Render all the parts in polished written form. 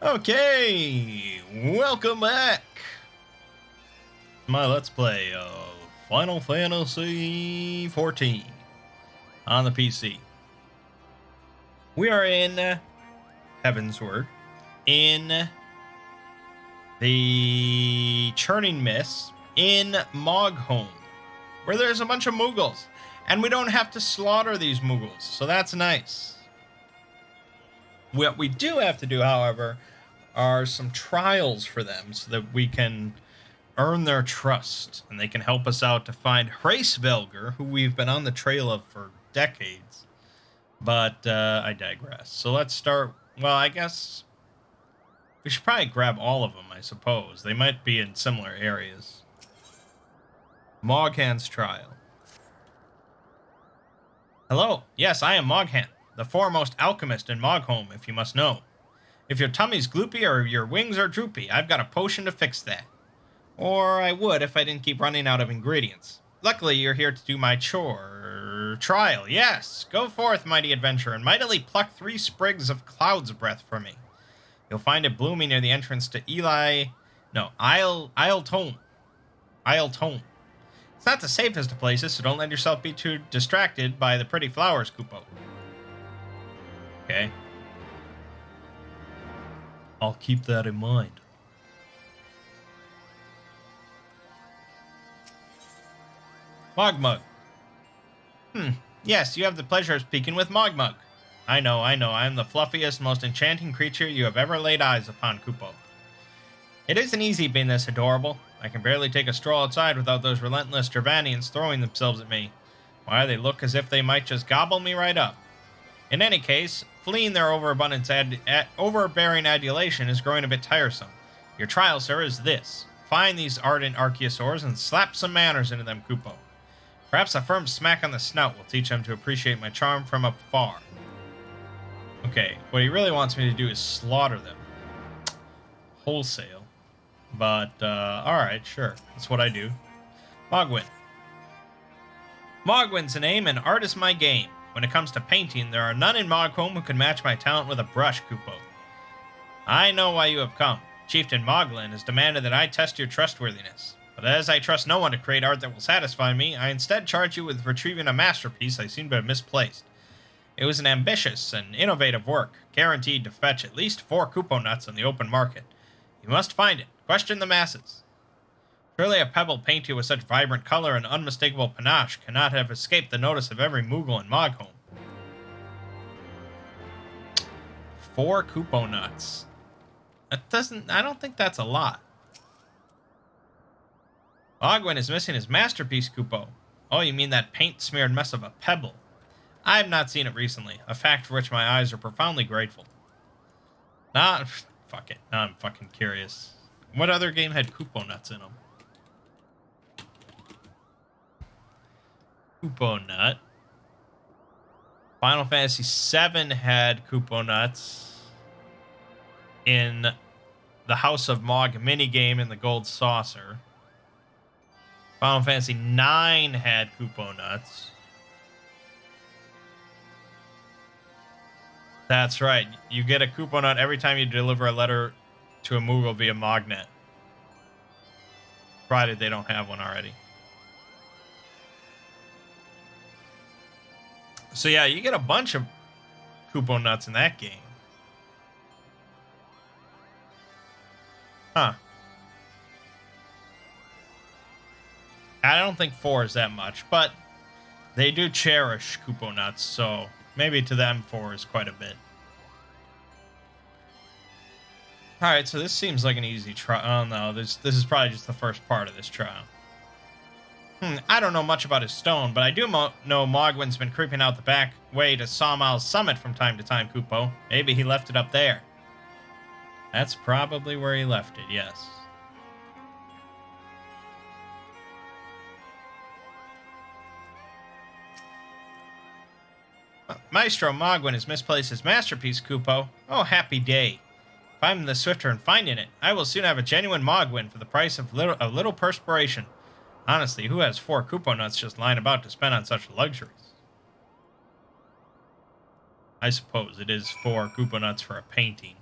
Okay, welcome back. My Let's Play of Final Fantasy XIV on the PC. We are in Heavensward, in the Churning Mist, in Moghan, where there's a bunch of Muggles, and we don't have to slaughter these Muggles, so that's nice. What we do have to do, however, are some trials for them so that we can earn their trust and they can help us out to find Hraesvelgr, who we've been on the trail of for decades. But I digress. So let's start. Well, I guess we should probably grab all of them, I suppose. They might be in similar areas. Moghan's trial. Hello. Yes, I am Moghan, the foremost alchemist in Moghan, if you must know. If your tummy's gloopy or your wings are droopy, I've got a potion to fix that. Or I would if I didn't keep running out of ingredients. Luckily, you're here to do my trial. Yes, go forth, mighty adventurer, and mightily pluck 3 sprigs of cloud's breath for me. You'll find it blooming near the entrance to Isle Tone. It's not the safest of places, so don't let yourself be too distracted by the pretty flowers, Kupo. Okay. I'll keep that in mind. Mangg. Yes, you have the pleasure of speaking with Mangg. I know, I am the fluffiest, most enchanting creature you have ever laid eyes upon, Kupo. It isn't easy being this adorable. I can barely take a stroll outside without those relentless Dravanians throwing themselves at me. Why, they look as if they might just gobble me right up. In any case, fleeing their overbearing adulation is growing a bit tiresome. Your trial, sir, is this. Find these ardent archaeosaurs and slap some manners into them, Kupo. Perhaps a firm smack on the snout will teach them to appreciate my charm from afar. Okay, what he really wants me to do is slaughter them. Wholesale. But, alright, sure. That's what I do. Mogwin. Mogwin's a name and art is my game. When it comes to painting, there are none in Moghan who can match my talent with a brush, Kupo. I know why you have come. Chieftain Moghan has demanded that I test your trustworthiness. But as I trust no one to create art that will satisfy me, I instead charge you with retrieving a masterpiece I seem to have misplaced. It was an ambitious and innovative work, guaranteed to fetch at least 4 Kupo nuts on the open market. You must find it. Question the masses. Surely a pebble painted with such vibrant color and unmistakable panache cannot have escaped the notice of every Moogle in Moghan. 4 Kupo nuts. I don't think that's a lot. Mogwin is missing his masterpiece, Kupo. Oh, you mean that paint-smeared mess of a pebble. I have not seen it recently, a fact for which my eyes are profoundly grateful. Fuck it. Now I'm fucking curious. What other game had Kupo nuts in them? Kupo nut. Final Fantasy VII had Kupo nuts in the House of Mog minigame in the Gold Saucer. Final Fantasy IX had Kupo nuts. That's right. You get a Kupo nut every time you deliver a letter to a Moogle via Mognet. Provided they don't have one already. So yeah, you get a bunch of Kupo nuts in that game. Huh. I don't think 4 is that much, but they do cherish Kupo nuts, so maybe to them 4 is quite a bit. Alright, so this seems like an easy trial. Oh no, this is probably just the first part of this trial. I don't know much about his stone, but I do know Mogwin's been creeping out the back way to Sawmile's Summit from time to time, Kupo. Maybe he left it up there. That's probably where he left it, yes. Maestro Mogwin has misplaced his masterpiece, Kupo. Oh, happy day. If I'm the swifter in finding it, I will soon have a genuine Mogwin for the price of a little perspiration. Honestly, who has 4 Kupo nuts just lying about to spend on such luxuries? I suppose it is 4 Kupo nuts for a painting.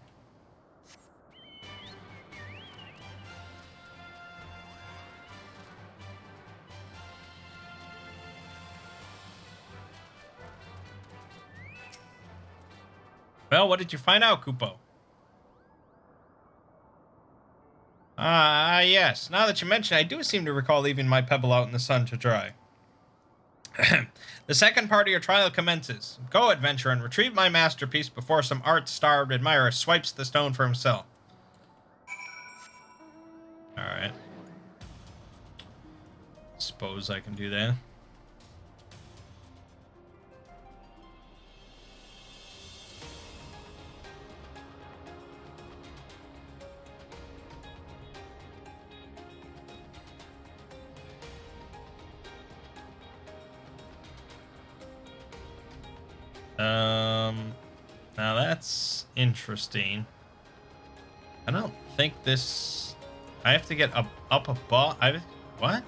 Well, what did you find out, Kupo? Yes. Now that you mention it, I do seem to recall leaving my pebble out in the sun to dry. The second part of your trial commences. Go, adventurer, and retrieve my masterpiece before some art-starved admirer swipes the stone for himself. Alright. Suppose I can do that. Now that's interesting. I don't think this... I have to get up above... What?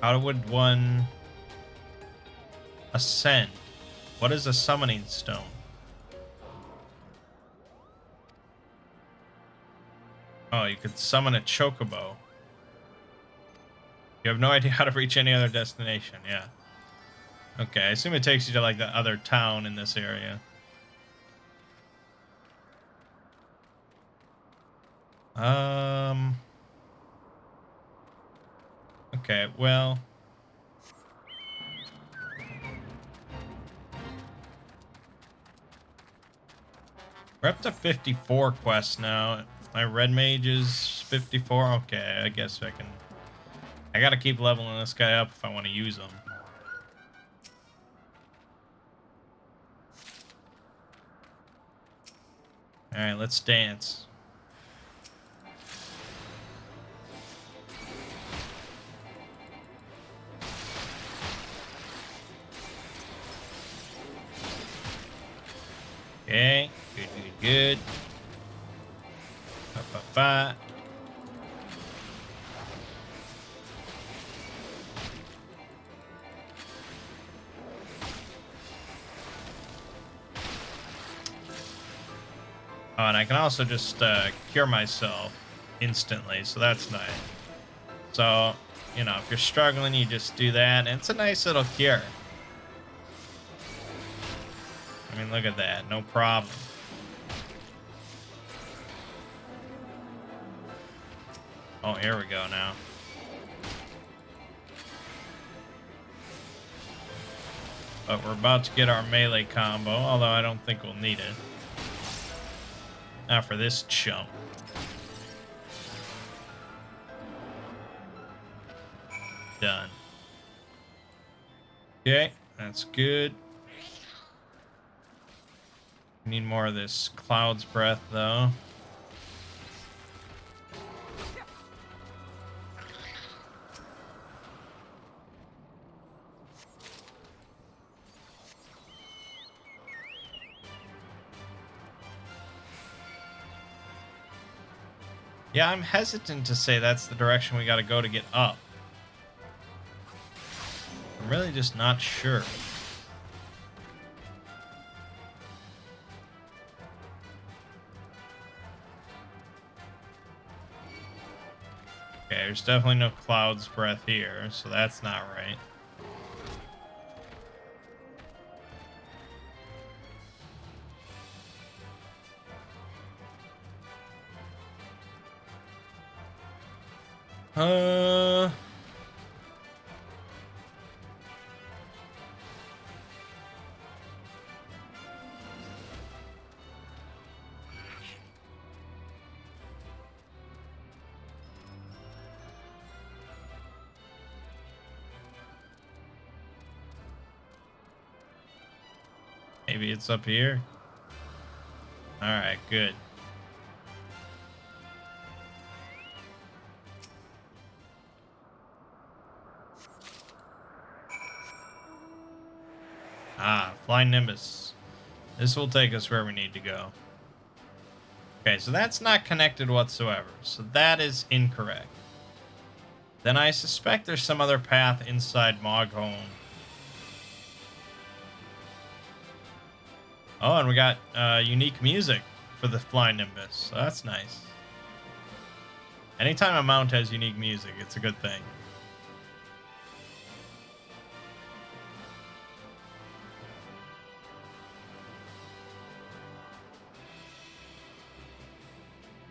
How would one ascend? What is a summoning stone? Oh, you could summon a chocobo. You have no idea how to reach any other destination, yeah. Okay, I assume it takes you to, like, the other town in this area. Okay, well... We're up to 54 quests now. My red mage is 54. Okay, I guess I can... I gotta keep leveling this guy up if I want to use him. Alright, let's dance. Okay, good. Ba. Oh, and I can also just cure myself instantly, so that's nice. So, you know, if you're struggling, you just do that, and it's a nice little cure. I mean, look at that, no problem. Oh, here we go now. But we're about to get our melee combo, although I don't think we'll need it. Not for this chump. Done. Okay, that's good. Need more of this Cloud's Breath, though. Yeah, I'm hesitant to say that's the direction we gotta go to get up. I'm really just not sure. Okay, there's definitely no Cloud's Breath here, so that's not right. Maybe it's up here. All right, good. Ah, Flying Nimbus. This will take us where we need to go. Okay, so that's not connected whatsoever. So that is incorrect. Then I suspect there's some other path inside Moghan. Oh, and we got unique music for the Flying Nimbus. So that's nice. Anytime a mount has unique music, it's a good thing.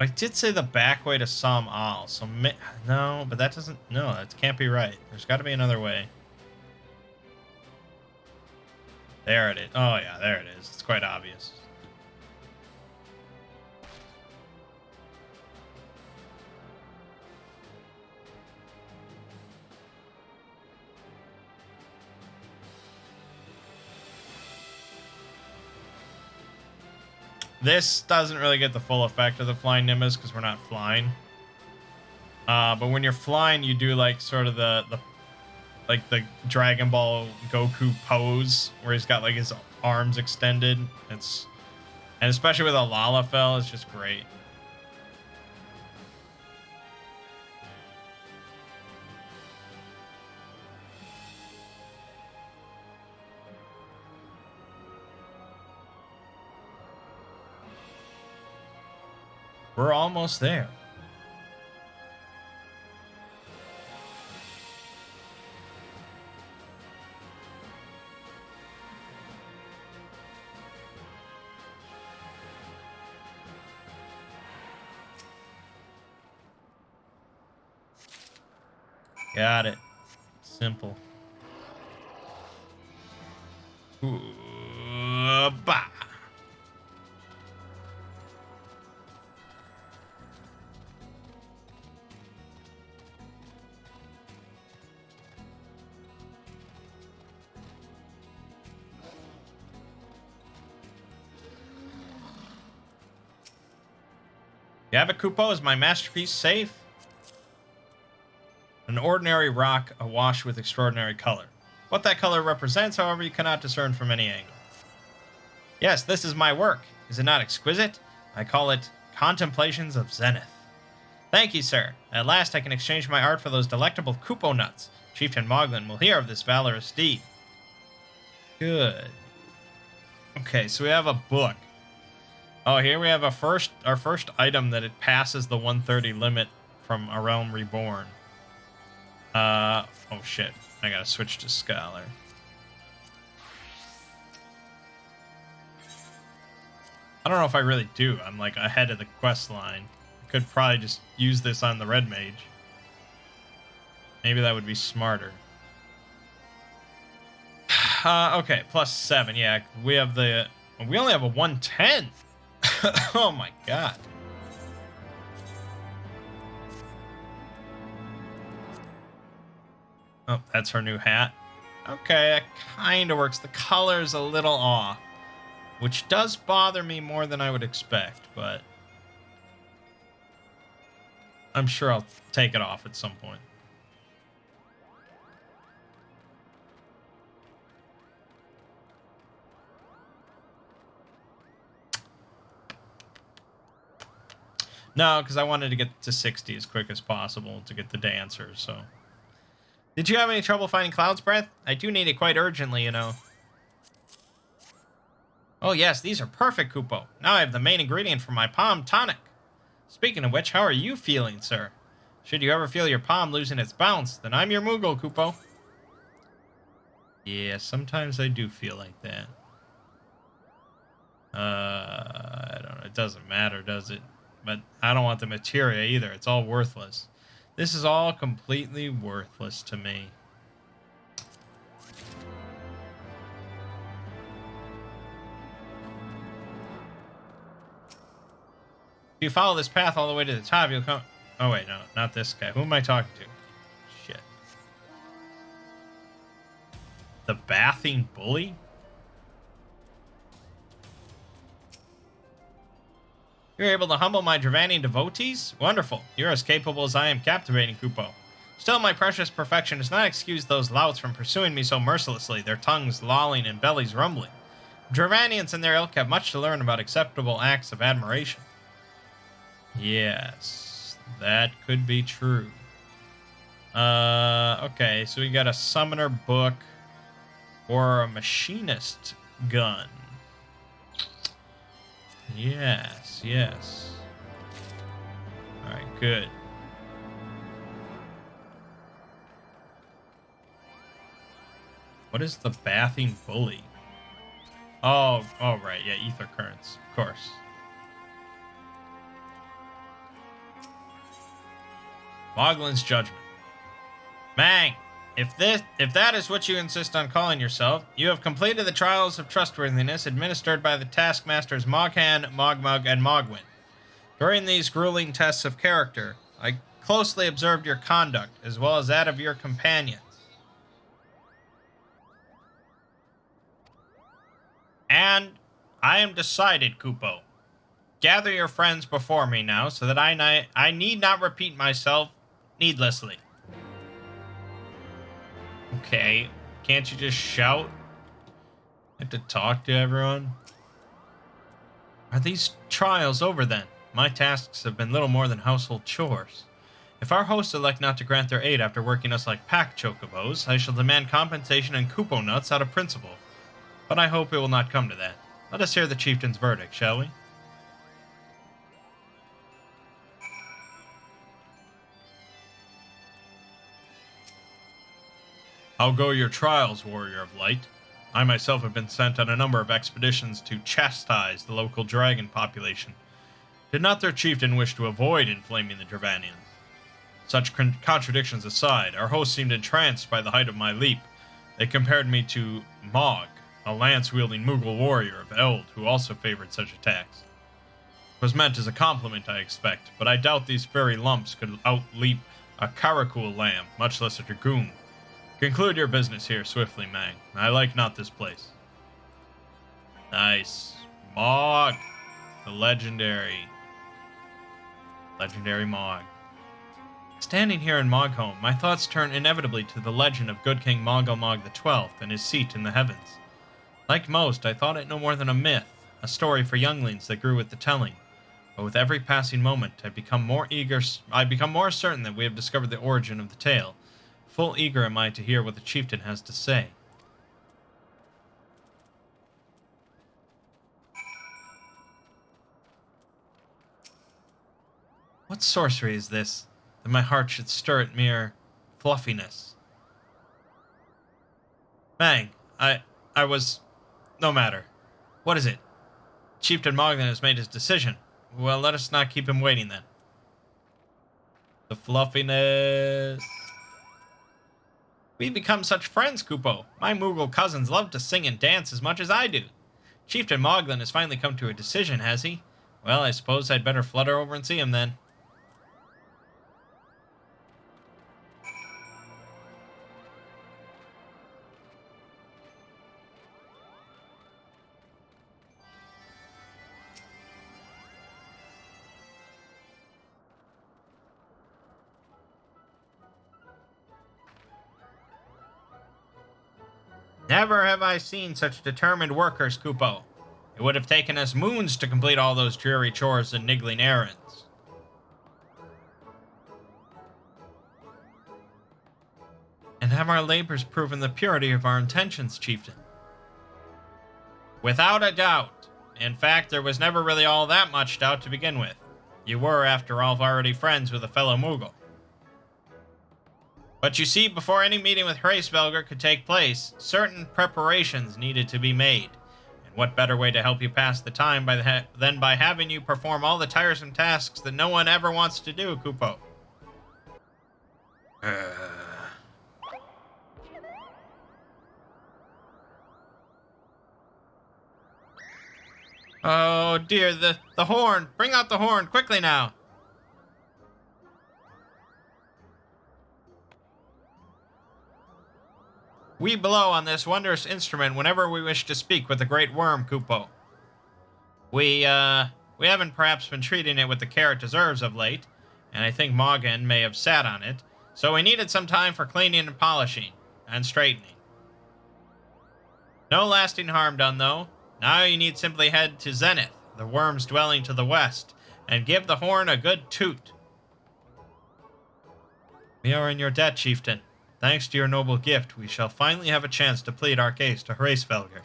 I did say the back way to Som Al, so no, but that doesn't. No, that can't be right. There's got to be another way. There it is. Oh yeah, there it is. It's quite obvious. This doesn't really get the full effect of the flying Nimbus because we're not flying. But when you're flying, you do like sort of the Dragon Ball Goku pose where he's got like his arms extended. And especially with a Lalafell, it's just great. We're almost there. Got it. Simple. Bah. You have a Kupo? Is my masterpiece safe? An ordinary rock awash with extraordinary color. What that color represents, however, you cannot discern from any angle. Yes, this is my work. Is it not exquisite? I call it Contemplations of Zenith. Thank you, sir. At last I can exchange my art for those delectable Kupo nuts. Chieftain Moghan will hear of this valorous deed. Good. Okay, so we have a book. Oh, here we have our first item that it passes the 130 limit from A Realm Reborn. Oh shit. I gotta switch to Scholar. I don't know if I really do. I'm like ahead of the quest line. I could probably just use this on the Red Mage. Maybe that would be smarter. Okay, +7. Yeah, we have the... We only have a 110. Oh my god. Oh, that's her new hat. Okay, that kind of works. The color's a little off, which does bother me more than I would expect, but I'm sure I'll take it off at some point. No, because I wanted to get to 60 as quick as possible to get the dancer, so... Did you have any trouble finding Cloud's Breath? I do need it quite urgently, you know. Oh yes, these are perfect, Kupo. Now I have the main ingredient for my palm tonic. Speaking of which, how are you feeling, sir? Should you ever feel your palm losing its bounce, then I'm your Moogle, Kupo. Yeah, sometimes I do feel like that. I don't know. It doesn't matter, does it? But I don't want the materia either. It's all worthless. This is all completely worthless to me. If you follow this path all the way to the top, you'll come... Oh, wait, no. Not this guy. Who am I talking to? Shit. The Bathing Bully? You're able to humble my Dravanian devotees? Wonderful. You're as capable as I am captivating, Kupo. Still, my precious perfection does not excuse those louts from pursuing me so mercilessly, their tongues lolling and bellies rumbling. Dravanians and their ilk have much to learn about acceptable acts of admiration. Yes, that could be true. Okay, so we got a summoner book or a machinist gun. Yes, yes. Alright, good. What is the Bathing Bully? Oh, right, yeah, ether currents, of course. Moglan's judgment. Mangg, if that is what you insist on calling yourself, you have completed the trials of trustworthiness administered by the taskmasters Moghan, Mogmug, and Mogwin. During these grueling tests of character, I closely observed your conduct, as well as that of your companions. And I am decided, Kupo. Gather your friends before me now, so that I need not repeat myself needlessly. Okay, can't you just shout? I have to talk to everyone? Are these trials over then? My tasks have been little more than household chores. If our hosts elect not to grant their aid after working us like pack chocobos, I shall demand compensation and Kupo nuts out of principle. But I hope it will not come to that. Let us hear the chieftain's verdict, shall we? How go your trials, warrior of light? I myself have been sent on a number of expeditions to chastise the local dragon population. Did not their chieftain wish to avoid inflaming the Dravanians? Such contradictions aside, our hosts seemed entranced by the height of my leap. They compared me to Mangg, a lance-wielding Mughal warrior of Eld who also favored such attacks. It was meant as a compliment, I expect, but I doubt these fairy lumps could outleap a Karakul lamb, much less a dragoon. Conclude your business here swiftly, Mangg. I like not this place. Nice. Mangg. The legendary Mangg. Standing here in Moghan, my thoughts turn inevitably to the legend of good King Mangg XII and his seat in the heavens. Like most, I thought it no more than a myth, a story for younglings that grew with the telling. But with every passing moment, I become more certain that we have discovered the origin of the tale. Full eager am I to hear what the chieftain has to say. What sorcery is this, that my heart should stir at mere fluffiness? Mangg, I was... No matter. What is it? Chieftain Moghan has made his decision. Well, let us not keep him waiting then. The fluffiness... We've become such friends, Kupo. My Mughal cousins love to sing and dance as much as I do. Chieftain Moghan has finally come to a decision, has he? Well, I suppose I'd better flutter over and see him then. Never have I seen such determined workers, Kupo. It would have taken us moons to complete all those dreary chores and niggling errands. And have our labors proven the purity of our intentions, Chieftain? Without a doubt. In fact, there was never really all that much doubt to begin with. You were, after all, already friends with a fellow Mughal. But you see, before any meeting with Hraesvelgr could take place, certain preparations needed to be made. And what better way to help you pass the time than by having you perform all the tiresome tasks that no one ever wants to do, Kupo? Oh dear, the horn! Bring out the horn, quickly now! We blow on this wondrous instrument whenever we wish to speak with the great worm, Kupo. We haven't perhaps been treating it with the care it deserves of late, and I think Moghan may have sat on it, so we needed some time for cleaning and polishing, and straightening. No lasting harm done, though. Now you need simply head to Zenith, the worm's dwelling to the west, and give the horn a good toot. We are in your debt, Chieftain. Thanks to your noble gift, we shall finally have a chance to plead our case to Hraesvelgr.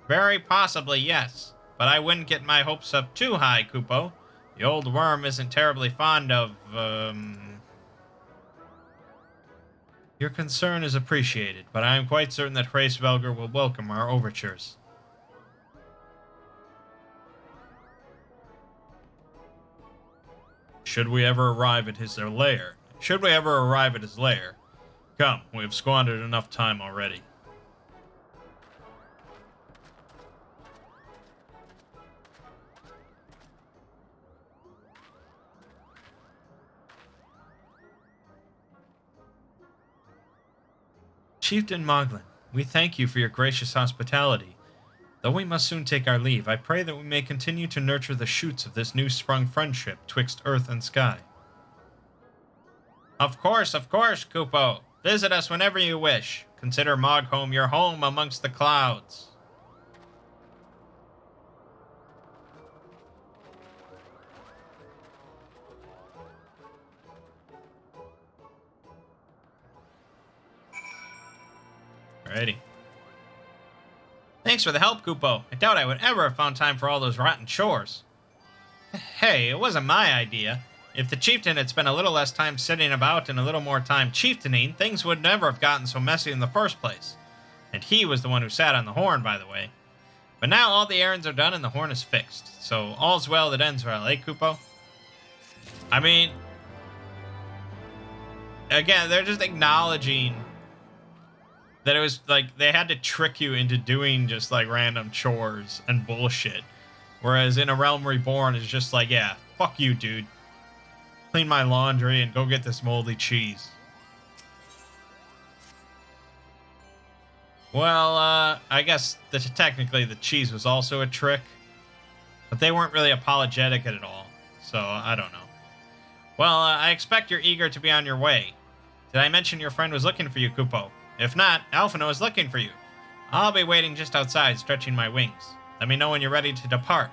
Very possibly, yes. But I wouldn't get my hopes up too high, Kupo. The old worm isn't terribly fond of, Your concern is appreciated, but I am quite certain that Hraesvelgr will welcome our overtures. Should we ever arrive at his lair? Come, we have squandered enough time already. Chieftain Moghan, we thank you for your gracious hospitality. Though we must soon take our leave, I pray that we may continue to nurture the shoots of this new-sprung friendship twixt earth and sky. Of course, Kupo. Visit us whenever you wish. Consider Moghan your home amongst the clouds. Alrighty. Thanks for the help, Kupo. I doubt I would ever have found time for all those rotten chores. Hey, it wasn't my idea. If the chieftain had spent a little less time sitting about and a little more time chieftaining, things would never have gotten so messy in the first place. And he was the one who sat on the horn, by the way. But now all the errands are done and the horn is fixed. So all's well that ends well, eh, Kupo? I mean, again, they're just acknowledging that it was like they had to trick you into doing just like random chores and bullshit. Whereas in A Realm Reborn, it's just like, yeah, fuck you, dude. Clean my laundry and go get this moldy cheese. Well, I guess technically the cheese was also a trick. But they weren't really apologetic at all. So, I don't know. Well, I expect you're eager to be on your way. Did I mention your friend was looking for you, Kupo? If not, Alphino is looking for you. I'll be waiting just outside, stretching my wings. Let me know when you're ready to depart.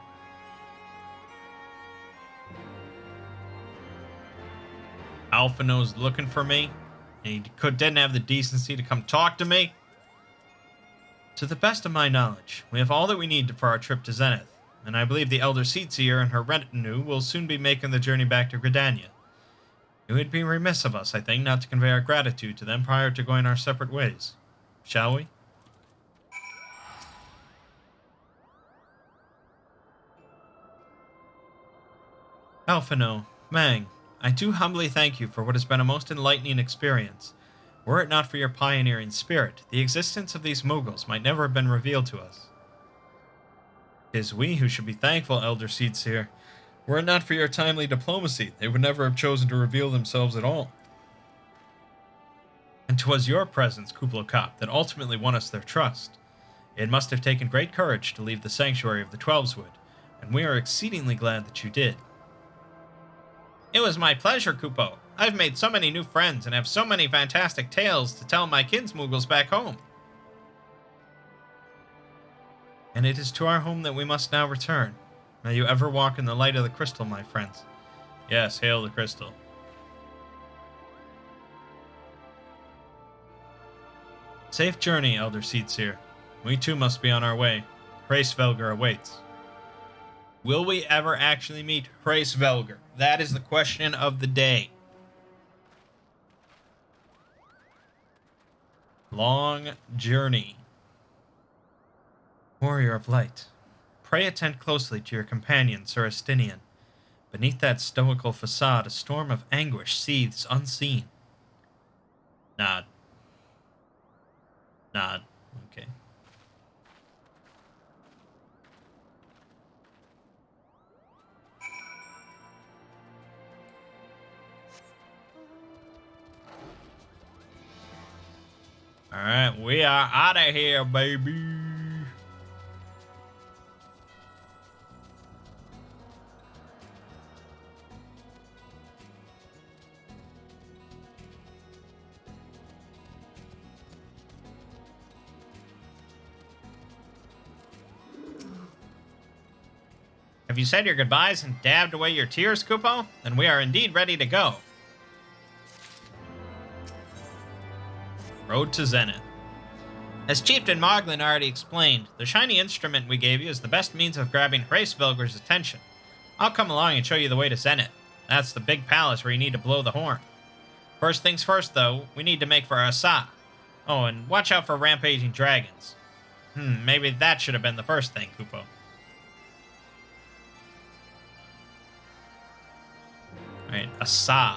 Alphino's looking for me, and he didn't have the decency to come talk to me? To the best of my knowledge, we have all that we need for our trip to Zenith, and I believe the Elder Seatseer and her retinue will soon be making the journey back to Gridania. It would be remiss of us, I think, not to convey our gratitude to them prior to going our separate ways. Shall we? Alphino, Mangg, I do humbly thank you for what has been a most enlightening experience. Were it not for your pioneering spirit, the existence of these Mughals might never have been revealed to us. 'Tis we who should be thankful, Elder Seatseer. Were it not for your timely diplomacy, they would never have chosen to reveal themselves at all. And 'twas your presence, Kublai-Kop, that ultimately won us their trust. It must have taken great courage to leave the sanctuary of the Twelveswood, and we are exceedingly glad that you did. It was my pleasure, Kupo. I've made so many new friends and have so many fantastic tales to tell my kinsmoogles back home. And it is to our home that we must now return. May you ever walk in the light of the crystal, my friends. Yes, hail the crystal. Safe journey, Elder Seatseer. We too must be on our way. Hraesvelgr awaits. Will we ever actually meet Hraesvelgr? That is the question of the day. Long journey. Warrior of Light, pray attend closely to your companion, Sir Estinian. Beneath that stoical facade, a storm of anguish seethes unseen. Nod. Nod. Okay. Alright, we are out of here, baby. Have you said your goodbyes and dabbed away your tears, Kupo? Then we are indeed ready to go. Road to Zenith. As Chieftain Moghan already explained, the shiny instrument we gave you is the best means of grabbing Hraesvelgr's attention. I'll come along and show you the way to Zenith. That's the big palace where you need to blow the horn. First things first, though, we need to make for Asa. Oh, and watch out for rampaging dragons. Maybe that should have been the first thing, Kupo. Right, Asa.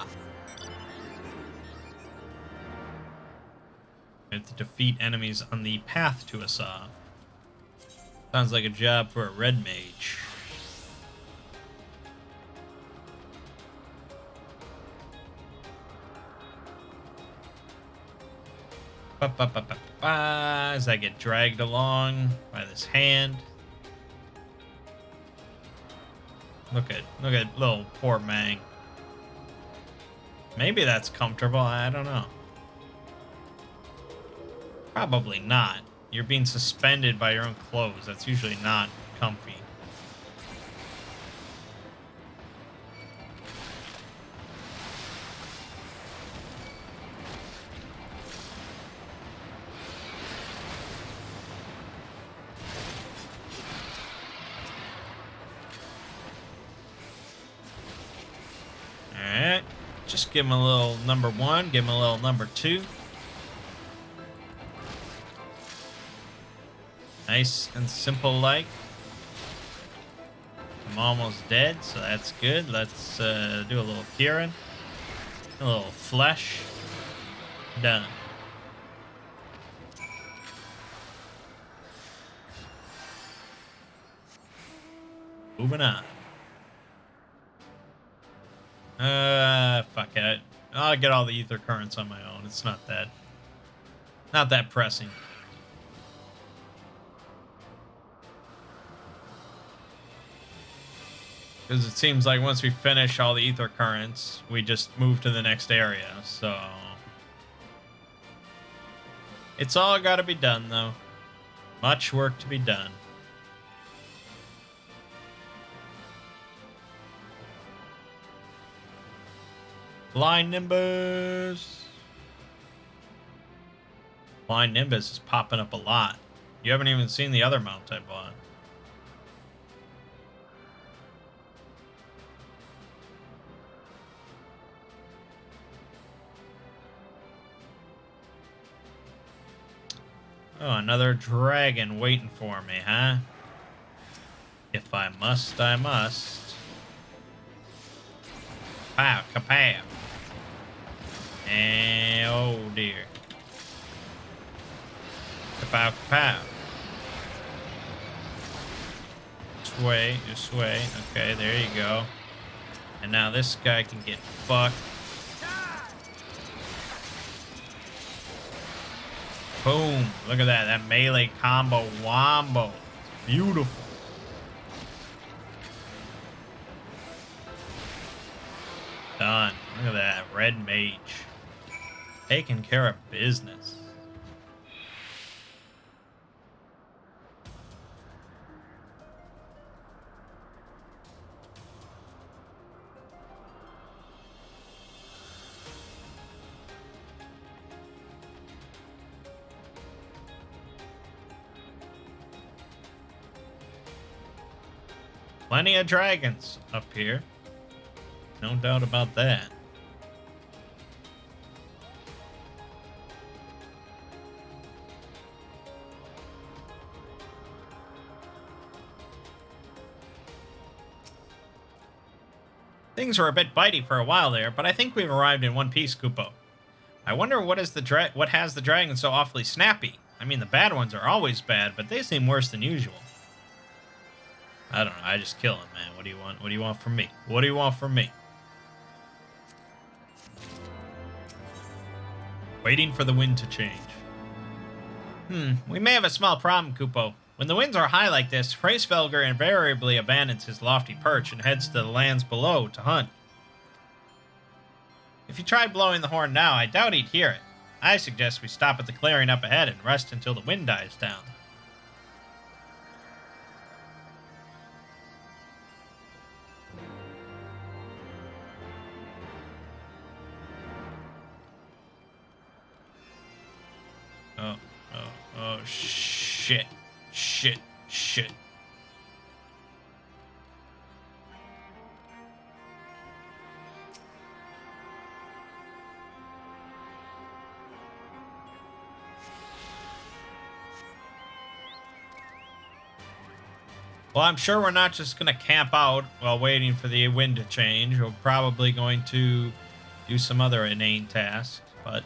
We have to defeat enemies on the path to Asa. Sounds like a job for a red mage. As I get dragged along by this hand. Look at little poor Mangg. Maybe that's comfortable, I don't know. Probably not. You're being suspended by your own clothes. That's usually not comfy. Alright. Just give him a little number 1, give him a little number 2. Nice and simple like. I'm almost dead, so that's good. Let's do a little curing. A little flesh. Done. Moving on. Fuck it. I'll get all the ether currents on my own. It's not that pressing. Because it seems like once we finish all the ether currents, we just move to the next area, so... It's all gotta be done, though. Much work to be done. Blind Nimbus! Blind Nimbus is popping up a lot. You haven't even seen the other mount I bought. Oh, another dragon waiting for me, huh? If I must, I must. Pow, kapow. And, oh dear. Kapow, kapow. Sway, just sway. Okay, there you go. And now this guy can get fucked. Boom. Look at that. That melee combo wombo. Beautiful. Done. Look at that. Red mage. Taking care of business. Plenty of dragons up here. No doubt about that. Things were a bit bitey for a while there, but I think we've arrived in one piece, Kupo. I wonder what has the dragon so awfully snappy? I mean, the bad ones are always bad, but they seem worse than usual. I don't know. I just kill him, man. What do you want? What do you want from me? What do you want from me? Waiting for the wind to change. We may have a small problem, Kupo. When the winds are high like this, Hraesvelgr invariably abandons his lofty perch and heads to the lands below to hunt. If you tried blowing the horn now, I doubt he'd hear it. I suggest we stop at the clearing up ahead and rest until the wind dies down. Oh, shit. Shit. Well, I'm sure we're not just going to camp out while waiting for the wind to change. We're probably going to do some other inane tasks. But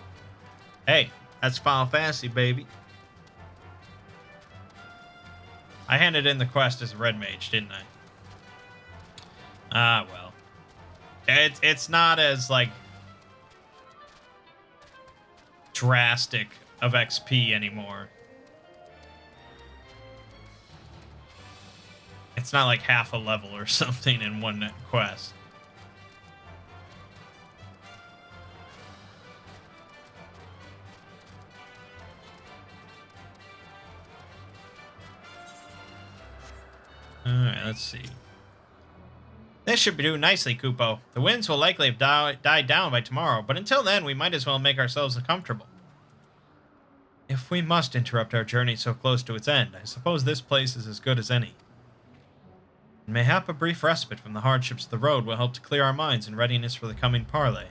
hey, that's Final Fantasy, baby. I handed in the quest as a red mage, didn't I? Ah, well. It's not as, like, drastic of XP anymore. It's not like half a level or something in one quest. Alright, let's see. This should do nicely, Kupo. The winds will likely have died down by tomorrow, but until then, we might as well make ourselves comfortable. If we must interrupt our journey so close to its end, I suppose this place is as good as any. Mayhap a brief respite from the hardships of the road will help to clear our minds in readiness for the coming parley.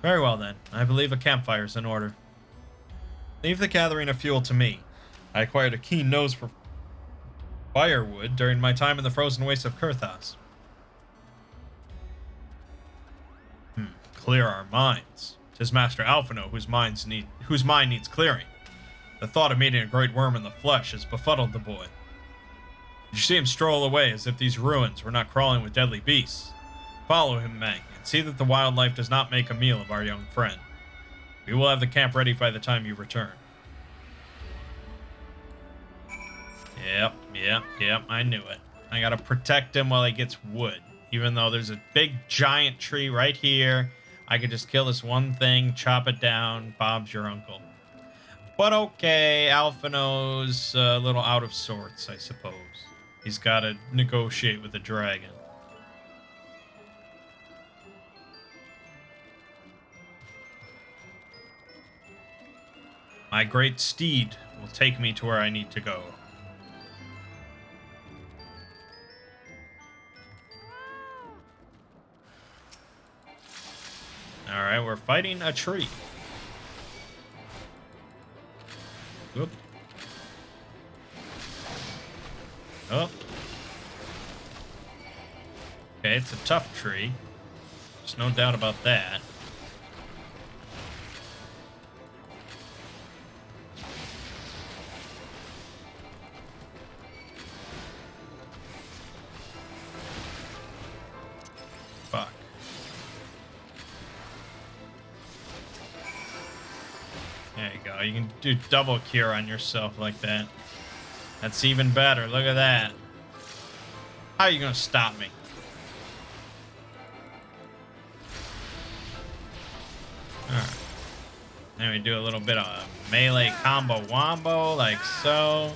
Very well, then. I believe a campfire is in order. Leave the gathering of fuel to me. I acquired a keen nose for firewood during my time in the frozen wastes of Kurthas. Clear our minds. 'Tis Master Alphino whose mind needs clearing. The thought of meeting a great worm in the flesh has befuddled the boy. Did you see him stroll away as if these ruins were not crawling with deadly beasts? Follow him, Mangg, and see that the wildlife does not make a meal of our young friend. We will have the camp ready by the time you return. Yep, I knew it. I gotta protect him while he gets wood. Even though there's a big giant tree right here, I could just kill this one thing, chop it down. Bob's your uncle. But okay, Alphino's a little out of sorts, I suppose. He's got to negotiate with the dragon. My great steed will take me to where I need to go. Alright, we're fighting a tree. Whoop. Oh. Okay, it's a tough tree. There's no doubt about that. Fuck. There you go. You can do double cure on yourself like that. That's even better. Look at that. How are you gonna stop me? Alright. Then we do a little bit of melee combo wombo, like so.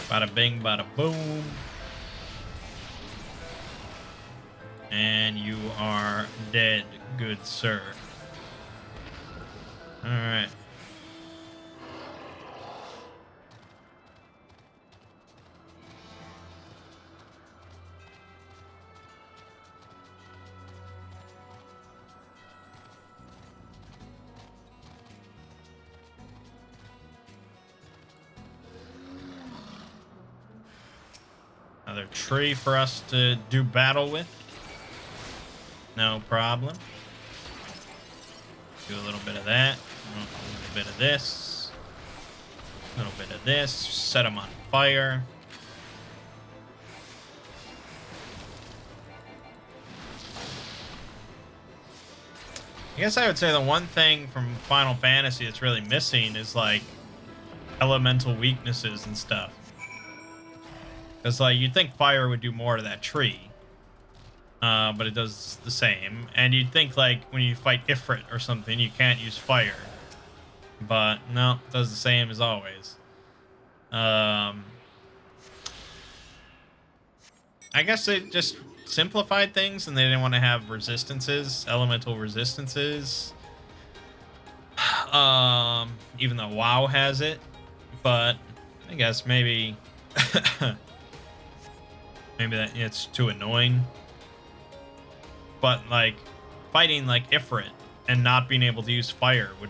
Bada bing, bada boom. And you are dead, good sir. Alright. Another tree for us to do battle with. No problem. Do a little bit of that. A little bit of this. A little bit of this. Set them on fire. I guess I would say the one thing from Final Fantasy that's really missing is, like, elemental weaknesses and stuff. Because, like, you'd think fire would do more to that tree. But it does the same. And you'd think, like, when you fight Ifrit or something, you can't use fire. But, no, it does the same as always. I guess they just simplified things and they didn't want to have resistances, elemental resistances. Even though WoW has it. But, I guess maybe... maybe that it's too annoying. But, like, fighting, like, Ifrit and not being able to use fire would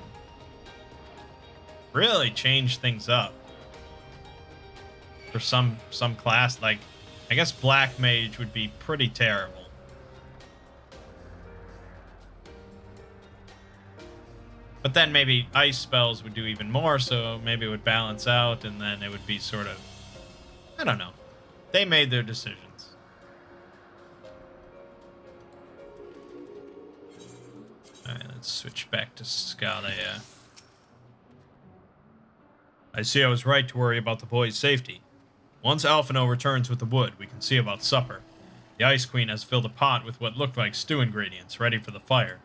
really change things up. for some class. Like, I guess Black Mage would be pretty terrible. But then maybe ice spells would do even more, so maybe it would balance out, and then it would be sort of... I don't know. They made their decisions. Alright, let's switch back to Scalia. I see I was right to worry about the boy's safety. Once Alphino returns with the wood, we can see about supper. The Ice Queen has filled a pot with what looked like stew ingredients, ready for the fire.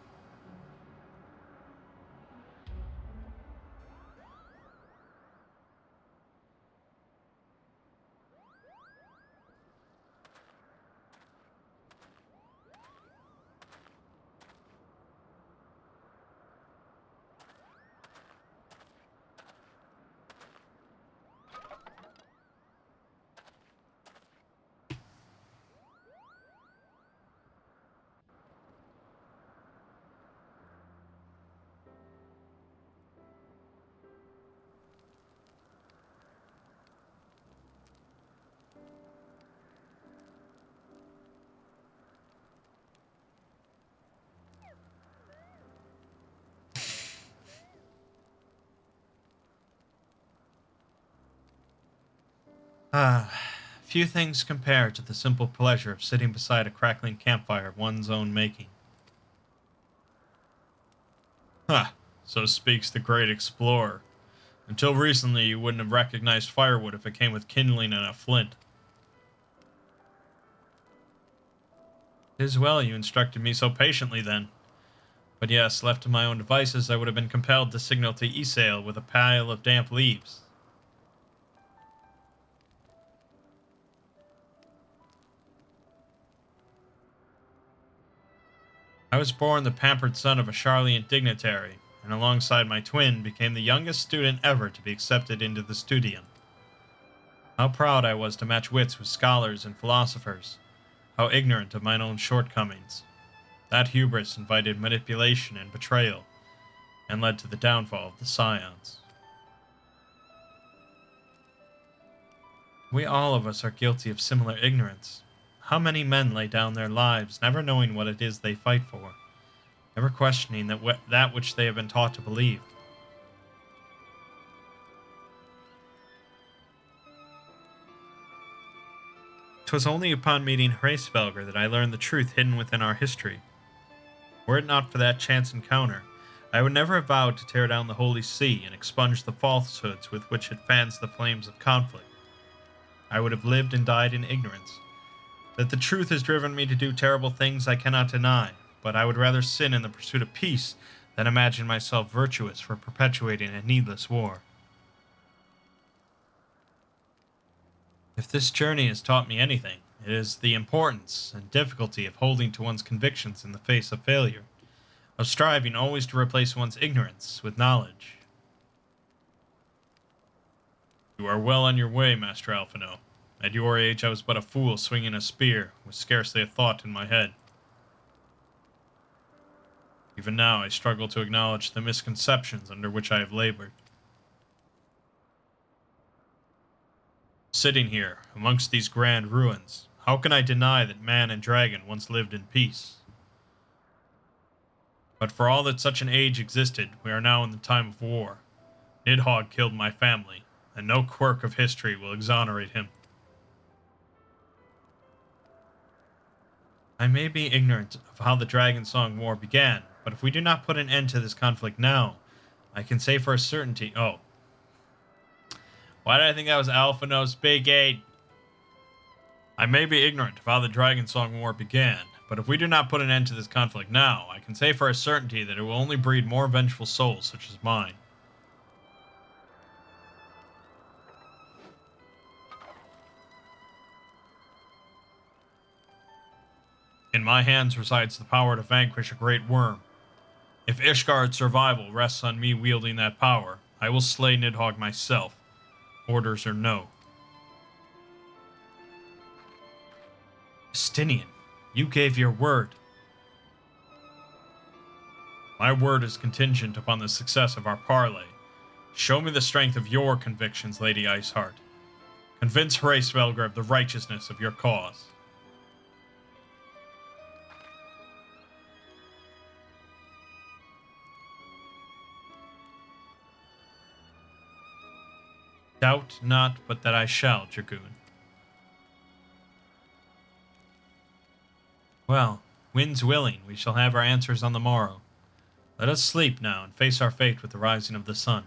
Few things compare to the simple pleasure of sitting beside a crackling campfire of one's own making. So speaks the great explorer. Until recently, you wouldn't have recognized firewood if it came with kindling and a flint. It is well you instructed me so patiently, then. But yes, left to my own devices, I would have been compelled to signal to Isail with a pile of damp leaves. I was born the pampered son of a Charlian dignitary, and alongside my twin became the youngest student ever to be accepted into the studium. How proud I was to match wits with scholars and philosophers, how ignorant of mine own shortcomings. That hubris invited manipulation and betrayal, and led to the downfall of the Scions. We all of us are guilty of similar ignorance. How many men lay down their lives, never knowing what it is they fight for, never questioning that which they have been taught to believe. 'Twas only upon meeting Hraesvelgr that I learned the truth hidden within our history. Were it not for that chance encounter, I would never have vowed to tear down the Holy See and expunge the falsehoods with which it fans the flames of conflict. I would have lived and died in ignorance. That the truth has driven me to do terrible things I cannot deny, but I would rather sin in the pursuit of peace than imagine myself virtuous for perpetuating a needless war. If this journey has taught me anything, it is the importance and difficulty of holding to one's convictions in the face of failure, of striving always to replace one's ignorance with knowledge. You are well on your way, Master Alphino. At your age, I was but a fool swinging a spear, with scarcely a thought in my head. Even now, I struggle to acknowledge the misconceptions under which I have labored. Sitting here, amongst these grand ruins, how can I deny that man and dragon once lived in peace? But for all that such an age existed, we are now in the time of war. Nidhogg killed my family, and no quirk of history will exonerate him. I may be ignorant of how the Dragon Song War began, but if we do not put an end to this conflict now, I can say for a certainty... Oh. Why did I think that was Alphino's Big 8? I may be ignorant of how the Dragon Song War began, but if we do not put an end to this conflict now, I can say for a certainty that it will only breed more vengeful souls such as mine. In my hands resides the power to vanquish a great worm. If Ishgard's survival rests on me wielding that power, I will slay Nidhogg myself, orders or no. Justinian, you gave your word. My word is contingent upon the success of our parley. Show me the strength of your convictions, Lady Iceheart. Convince Hraesvelgr of the righteousness of your cause. Doubt not but that I shall, Dragoon. Well, wind's willing, we shall have our answers on the morrow. Let us sleep now and face our fate with the rising of the sun.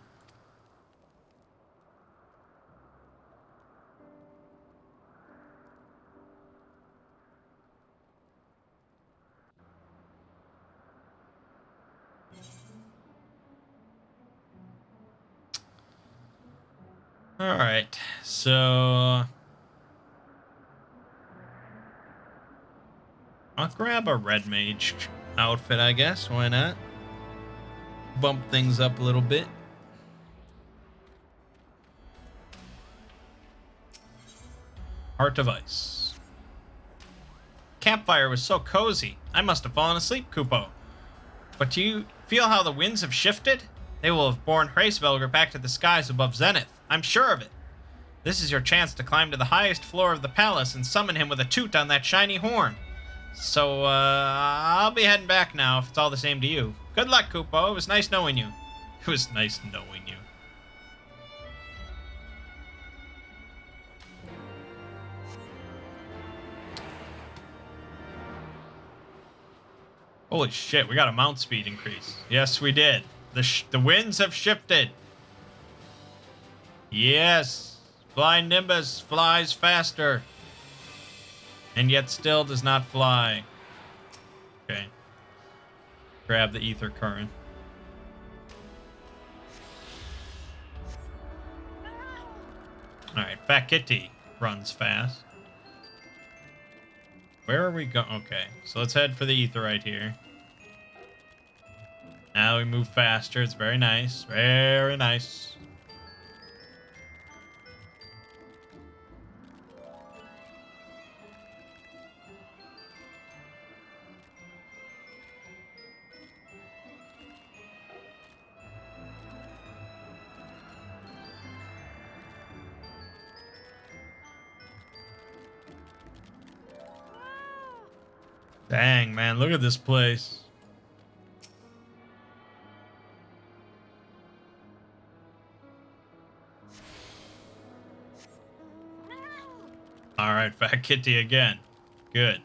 Alright, so I'll grab a red mage outfit, I guess. Why not? Bump things up a little bit. Heart of Ice. Campfire was so cozy. I must have fallen asleep, Kupo. But do you feel how the winds have shifted? They will have borne Hraesvelgr back to the skies above Zenith. I'm sure of it. This is your chance to climb to the highest floor of the palace and summon him with a toot on that shiny horn. So, I'll be heading back now if it's all the same to you. Good luck, Kupo. It was nice knowing you. It was nice knowing you. Holy shit, we got a mount speed increase. Yes, we did. The winds have shifted. Yes. Flying Nimbus flies faster. And yet still does not fly. Okay. Grab the ether current. Alright, Fat Kitty runs fast. Where are we going? Okay, so let's head for the ether right here. Now we move faster. It's very nice. Very nice. Dang, man, look at this place. All right, Fat Kitty again. Good.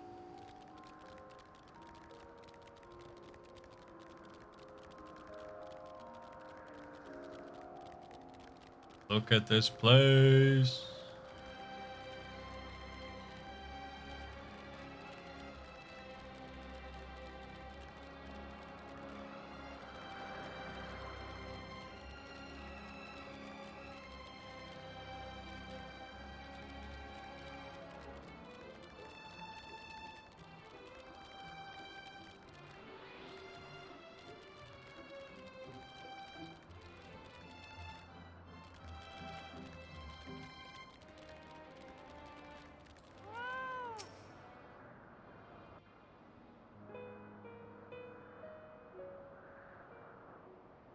Look at this place.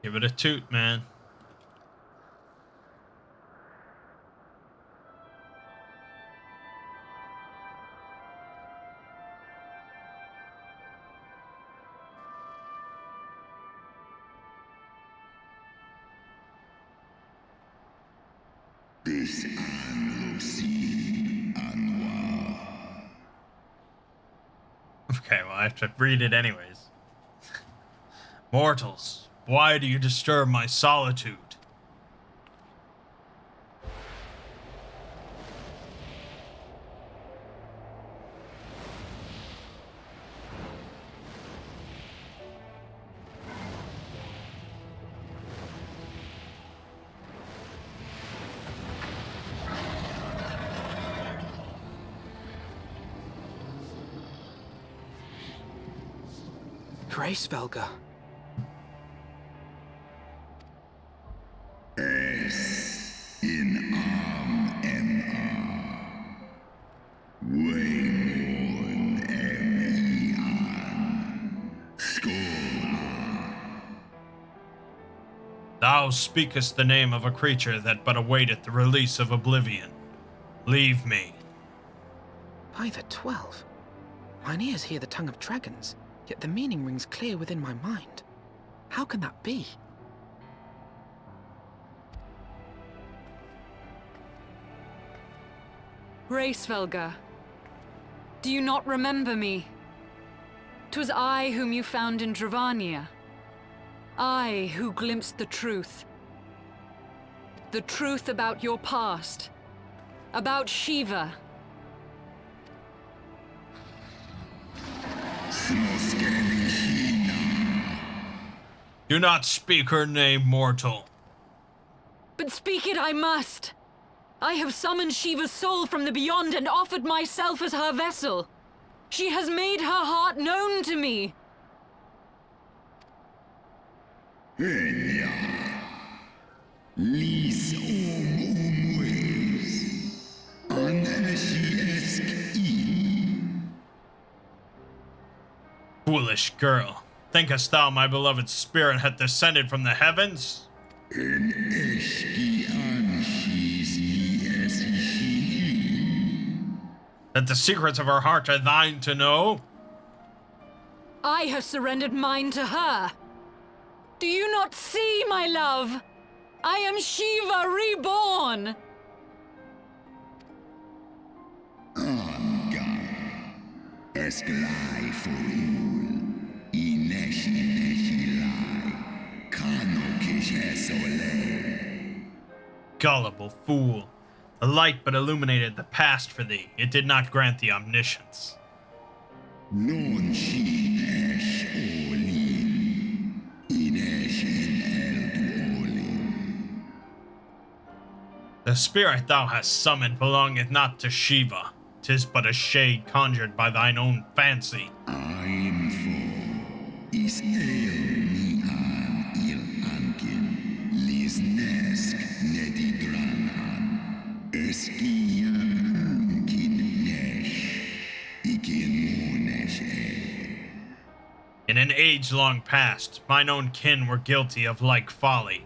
Give it a toot, man. This Okay, well, I have to read it anyways. Mortals, why do you disturb my solitude? Hraesvelgr. S in Waymorn Thou speakest the name of a creature that but awaiteth the release of oblivion. Leave me. By the 12. Mine ears hear the tongue of dragons, yet the meaning rings clear within my mind. How can that be? Racevelga, do you not remember me? 'Twas I whom you found in Dravania. I who glimpsed the truth. The truth about your past. About Shiva. Do not speak her name, mortal. But speak it I must. I have summoned Shiva's soul from the beyond and offered myself as her vessel. She has made her heart known to me. Foolish girl. Thinkest thou my beloved spirit hath descended from the heavens? That the secrets of her heart are thine to know? I have surrendered mine to her. Do you not see, my love? I am Shiva reborn. Gullible fool. The light but illuminated the past for thee. It did not grant thee omniscience. The spirit thou hast summoned belongeth not to Shiva. 'Tis but a shade conjured by thine own fancy. In an age long past, mine own kin were guilty of like folly.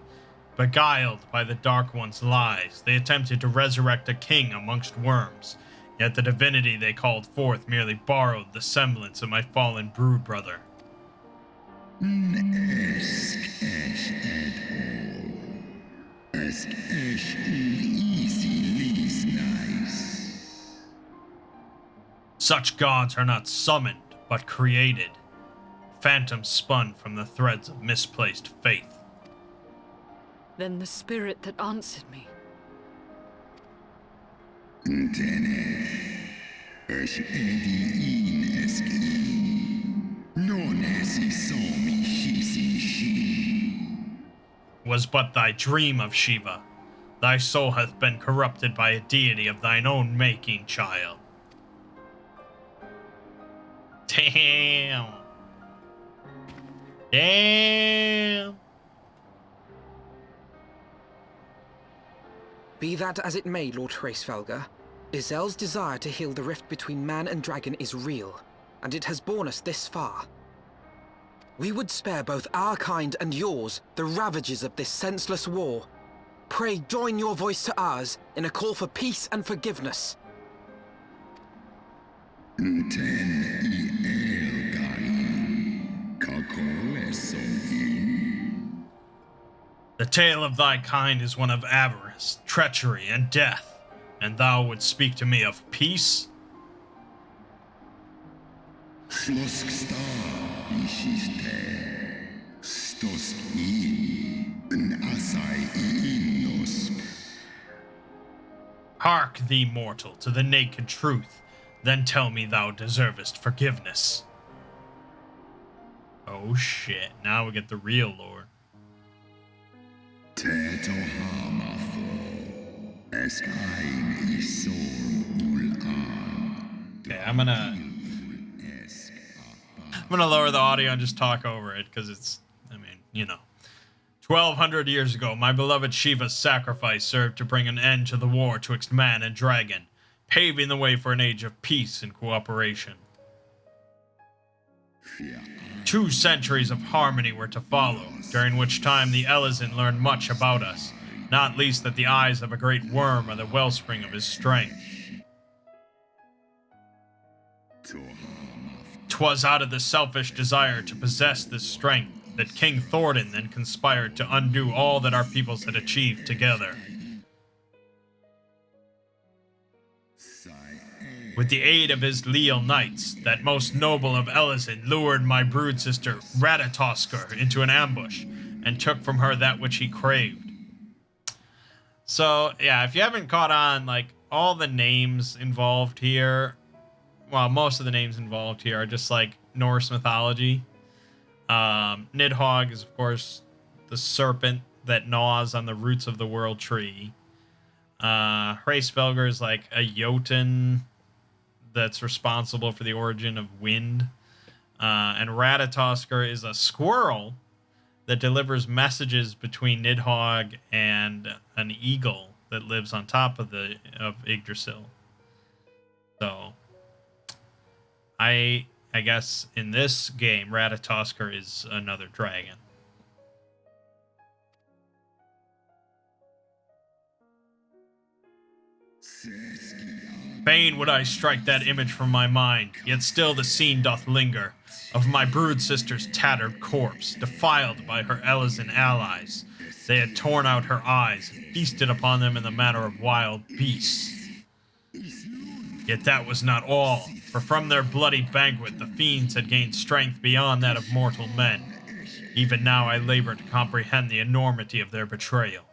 Beguiled by the Dark One's lies, they attempted to resurrect a king amongst worms, yet the divinity they called forth merely borrowed the semblance of my fallen brood brother. Such gods are not summoned, but created. Phantoms spun from the threads of misplaced faith. Then the spirit that answered me. Was but thy dream of Shiva. Thy soul hath been corrupted by a deity of thine own making, child. Damn. Damn. Be that as it may, Lord Hraesvelga, Izel's desire to heal the rift between man and dragon is real, and it has borne us this far. We would spare both our kind and yours the ravages of this senseless war. Pray join your voice to ours in a call for peace and forgiveness. The tale of thy kind is one of avarice, treachery, and death, and thou wouldst speak to me of peace? Hark thee, mortal, to the naked truth, then tell me thou deservest forgiveness. Oh shit, now we get the real lore. Okay, I'm gonna lower the audio and just talk over it, because it's, I mean, you know. 1,200 years ago, my beloved Shiva's sacrifice served to bring an end to the war twixt man and dragon, paving the way for an age of peace and cooperation. 2 centuries of harmony were to follow, during which time the Elezen learned much about us, not least that the eyes of a great worm are the wellspring of his strength. 'Twas out of the selfish desire to possess this strength that King Thordan then conspired to undo all that our peoples had achieved together. With the aid of his leal knights, that most noble of Elazin lured my brood sister Ratatoskr into an ambush and took from her that which he craved. So, yeah, if you haven't caught on, like, all the names involved here, well, most of the names involved here are just, like, Norse mythology. Nidhogg is, of course, the serpent that gnaws on the roots of the world tree. Hraesvelgr is, like, a Jotun that's responsible for the origin of wind. And Ratatoskr is a squirrel that delivers messages between Nidhogg and an eagle that lives on top of Yggdrasil. So, I guess in this game, Ratatoskr is another dragon. Fain would I strike that image from my mind, yet still the scene doth linger, of my brood sister's tattered corpse, defiled by her Elazin allies. They had torn out her eyes, and feasted upon them in the manner of wild beasts. Yet that was not all, for from their bloody banquet the fiends had gained strength beyond that of mortal men. Even now I labor to comprehend the enormity of their betrayal.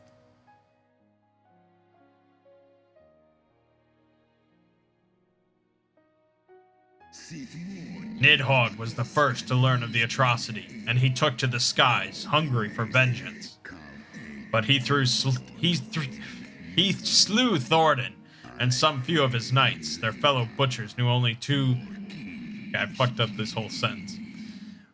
Nidhogg was the first to learn of the atrocity, and he took to the skies, hungry for vengeance. But he slew Thordan and some few of his knights. Their fellow butchers knew only too... I fucked up this whole sentence.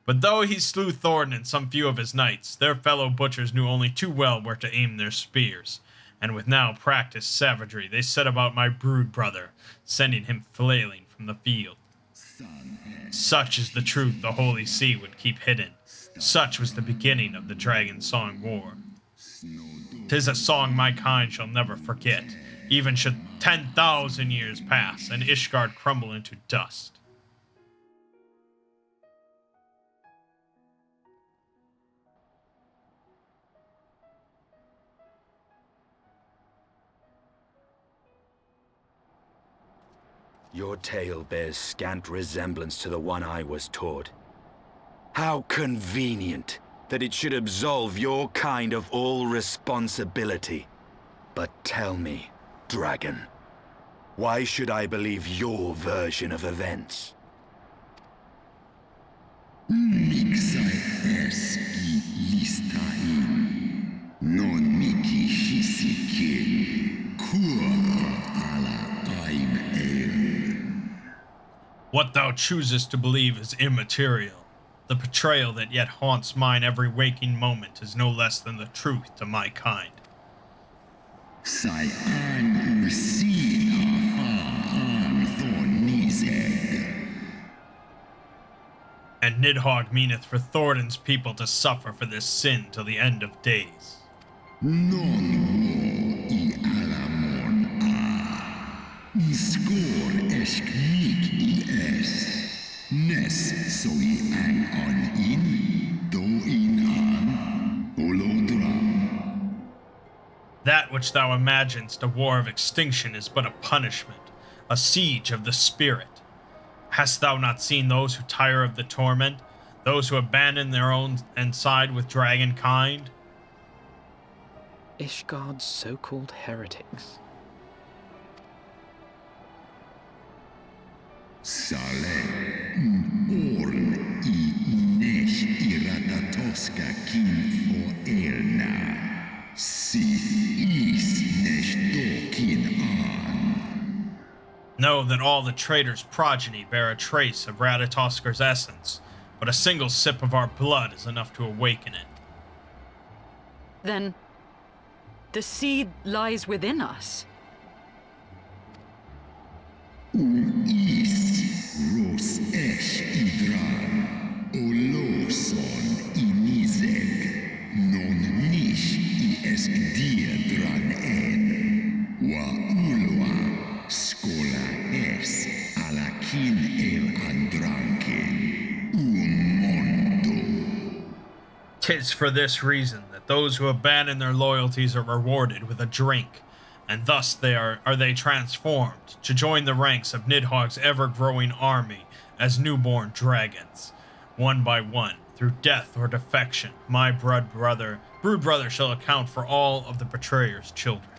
But though he slew Thordan and some few of his knights, their fellow butchers knew only too well where to aim their spears. And with now practiced savagery, they set about my brood brother, sending him flailing from the field. Such is the truth the Holy See would keep hidden. Such was the beginning of the Dragon Song War. 'Tis a song my kind shall never forget, even should 10,000 years pass and Ishgard crumble into dust. Your tale bears scant resemblance to the one I was taught. How convenient that it should absolve your kind of all responsibility. But tell me, dragon, why should I believe your version of events? What thou choosest to believe is immaterial. The betrayal that yet haunts mine every waking moment is no less than the truth to my kind. And Nidhogg meaneth for Thordan's people to suffer for this sin till the end of days. That which thou imaginest a war of extinction is but a punishment, a siege of the spirit. Hast thou not seen those who tire of the torment, those who abandon their own and side with dragonkind? Ishgard's so-called heretics. Know that all the traitors' progeny bear a trace of Ratatoskr's essence, but a single sip of our blood is enough to awaken it. Then, the seed lies within us. Olóson i Nizek, non nish i eskdiedra. Scola es alakin el andranken mondo. 'Tis for this reason that those who abandon their loyalties are rewarded with a drink, and thus are they transformed to join the ranks of Nidhogg's ever-growing army as newborn dragons. One by one, through death or defection, my brood brother shall account for all of the betrayer's children.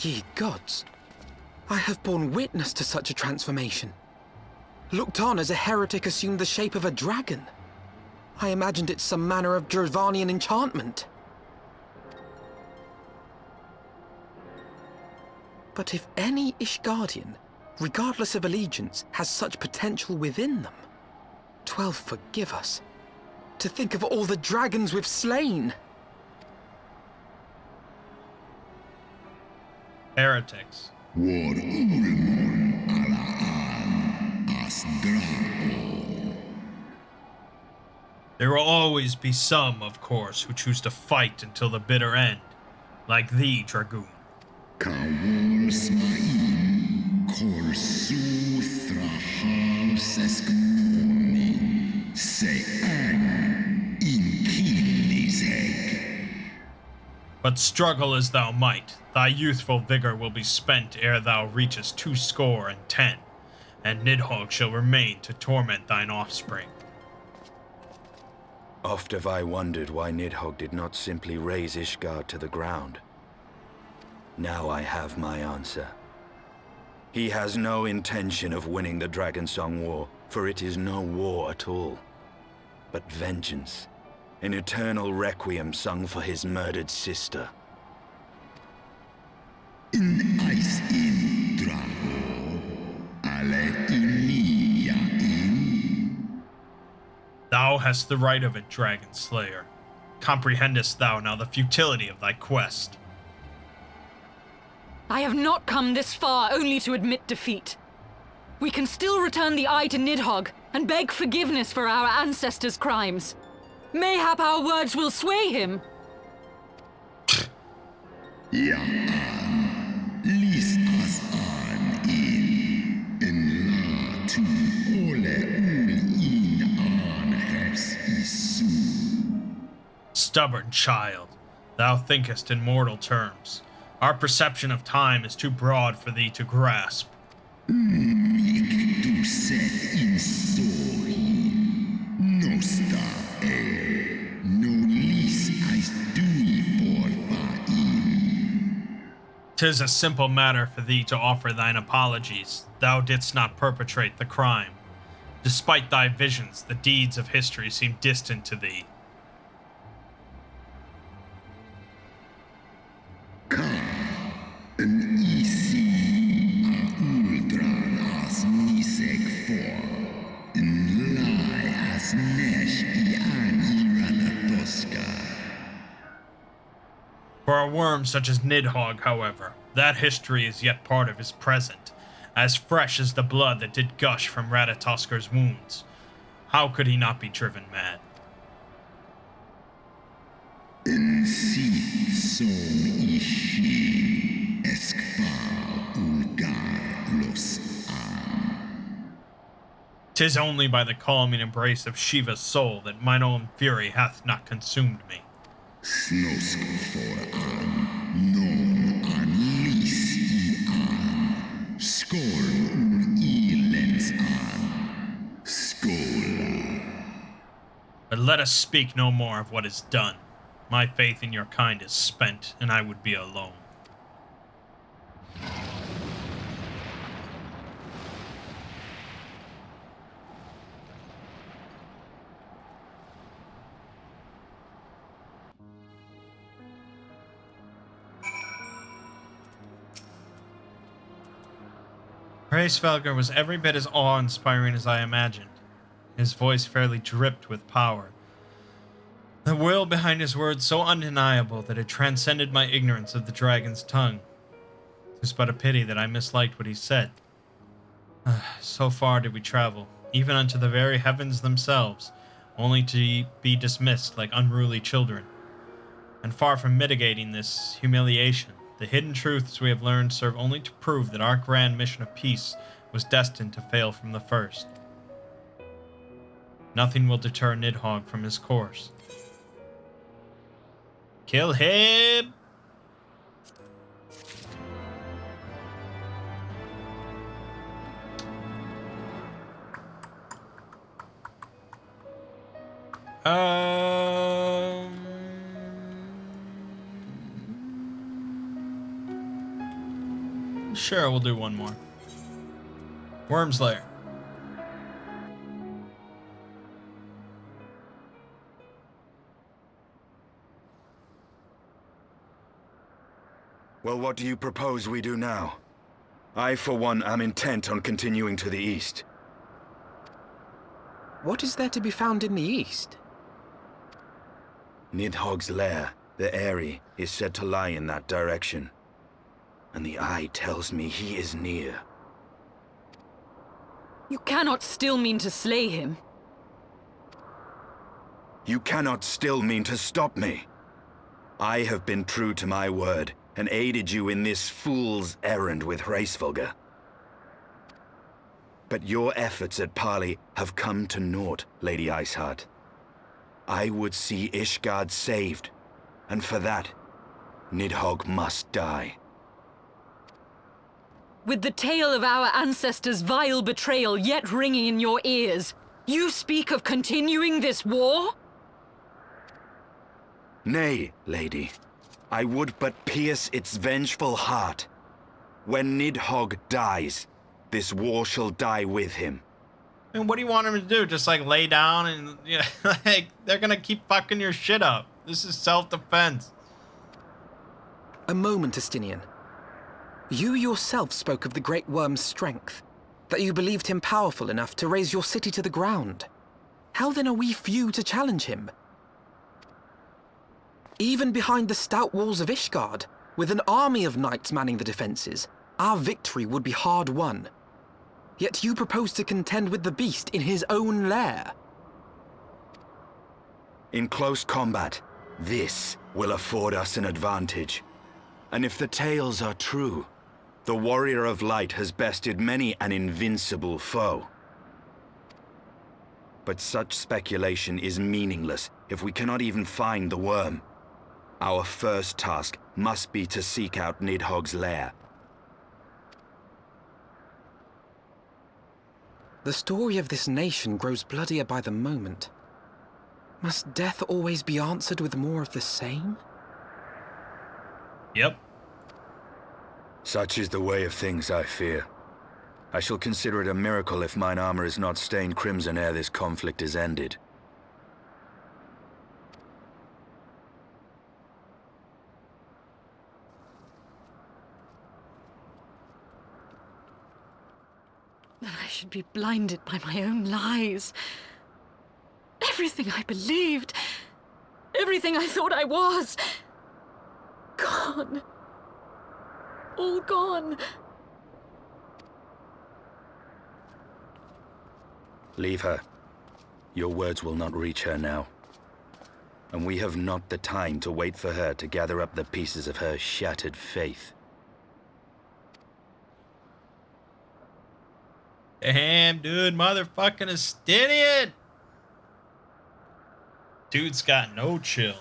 Ye gods, I have borne witness to such a transformation. Looked on as a heretic assumed the shape of a dragon. I imagined it some manner of Dravanian enchantment. But if any Ishgardian, regardless of allegiance, has such potential within them, 12 forgive us. To think of all the dragons we've slain! Heretics. War ulmon alaan as drao. There will always be some, of course, who choose to fight until the bitter end, like thee, Dragoon. Kawol smaim kol su thrahal seskmoni se ang in kiliseg. But struggle as thou might, thy youthful vigor will be spent ere thou reachest 210, and Nidhogg shall remain to torment thine offspring. Oft have I wondered why Nidhogg did not simply raze Ishgard to the ground. Now I have my answer. He has no intention of winning the Dragonsong War, for it is no war at all, but vengeance, an eternal requiem sung for his murdered sister. In ice in drao, ale ilia in. Thou hast the right of it, Dragon Slayer. Comprehendest thou now the futility of thy quest? I have not come this far only to admit defeat. We can still return the eye to Nidhogg and beg forgiveness for our ancestors' crimes. Mayhap our words will sway him. Ja an, lis as an in la tu ole ul in an hes isu. Stubborn child, thou thinkest in mortal terms. Our perception of time is too broad for thee to grasp. Mik du set in sori, nosta no lis as dui for in. 'Tis a simple matter for thee to offer thine apologies. Thou didst not perpetrate the crime. Despite thy visions, the deeds of history seem distant to thee. An isi a uldran as niseg for, in lai as nesh I an iratatoska. For a worm such as Nidhogg, however, that history is yet part of his present, as fresh as the blood that did gush from Ratatosker's wounds. How could he not be driven mad? En sith som ishi eskfal ulgar los an. 'Tis only by the calming embrace of Shiva's soul that mine own fury hath not consumed me. Snosk for an, non an lis I an. Skol ilens an. Skola. But let us speak no more of what is done. My faith in your kind is spent, and I would be alone. Hraesvelgr was every bit as awe-inspiring as I imagined. His voice fairly dripped with power. The will behind his words so undeniable that it transcended my ignorance of the dragon's tongue. 'Tis but a pity that I misliked what he said. So far did we travel, even unto the very heavens themselves, only to be dismissed like unruly children. And far from mitigating this humiliation, The hidden truths we have learned serve only to prove that our grand mission of peace was destined to fail from the first. Nothing will deter Nidhogg from his course. Kill him! Sure, we'll do one more. Worm's Lair. Well, what do you propose we do now? I, for one, am intent on continuing to the east. What is there to be found in the east? Nidhogg's lair, the Eyrie, is said to lie in that direction. And the eye tells me he is near. You cannot still mean to slay him. You cannot still mean to stop me. I have been true to my word and aided you in this fool's errand with Hraesvelgr. But your efforts at parley have come to naught, Lady Iceheart. I would see Ishgard saved, and for that, Nidhogg must die. With the tale of our ancestors' vile betrayal yet ringing in your ears, you speak of continuing this war? Nay, lady. I would but pierce its vengeful heart. When Nidhogg dies, this war shall die with him. And what do you want him to do? Just like lay down and, you know, like, they're gonna keep fucking your shit up. This is self-defense. A moment, Estinian. You yourself spoke of the Great Worm's strength, that you believed him powerful enough to raise your city to the ground. How then are we few to challenge him? Even behind the stout walls of Ishgard, with an army of knights manning the defenses, our victory would be hard won. Yet you propose to contend with the beast in his own lair. In close combat, this will afford us an advantage. And if the tales are true, the Warrior of Light has bested many an invincible foe. But such speculation is meaningless if we cannot even find the worm. Our first task must be to seek out Nidhogg's lair. The story of this nation grows bloodier by the moment. Must death always be answered with more of the same? Yep. Such is the way of things, I fear. I shall consider it a miracle if mine armor is not stained crimson ere this conflict is ended. That I should be blinded by my own lies. Everything I believed, everything I thought I was, gone. All gone. Leave her. Your words will not reach her now. And we have not the time to wait for her to gather up the pieces of her shattered faith. Damn, dude, motherfucking Estinian! Dude's got no chill.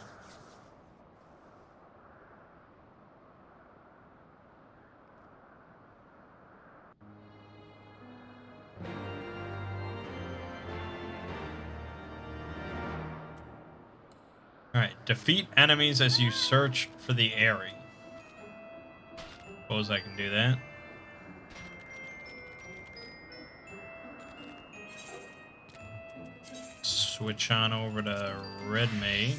Alright, defeat enemies as you search for the Eyrie. Suppose I can do that. Switch on over to Red Mage.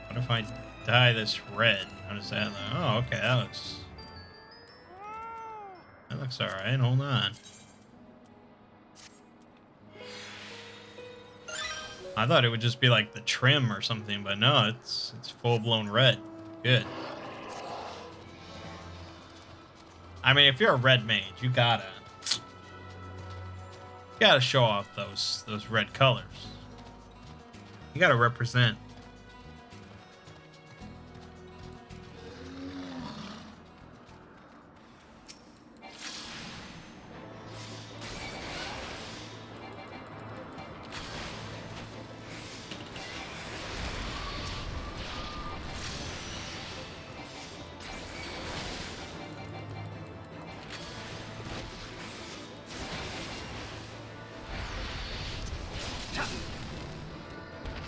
What if I dye this red? How does that look? Oh, okay, that looks alright. Hold on. I thought it would just be like the trim or something, but no, it's full-blown red. Good. I mean, if you're a red mage, you gotta show off those red colors. You gotta represent.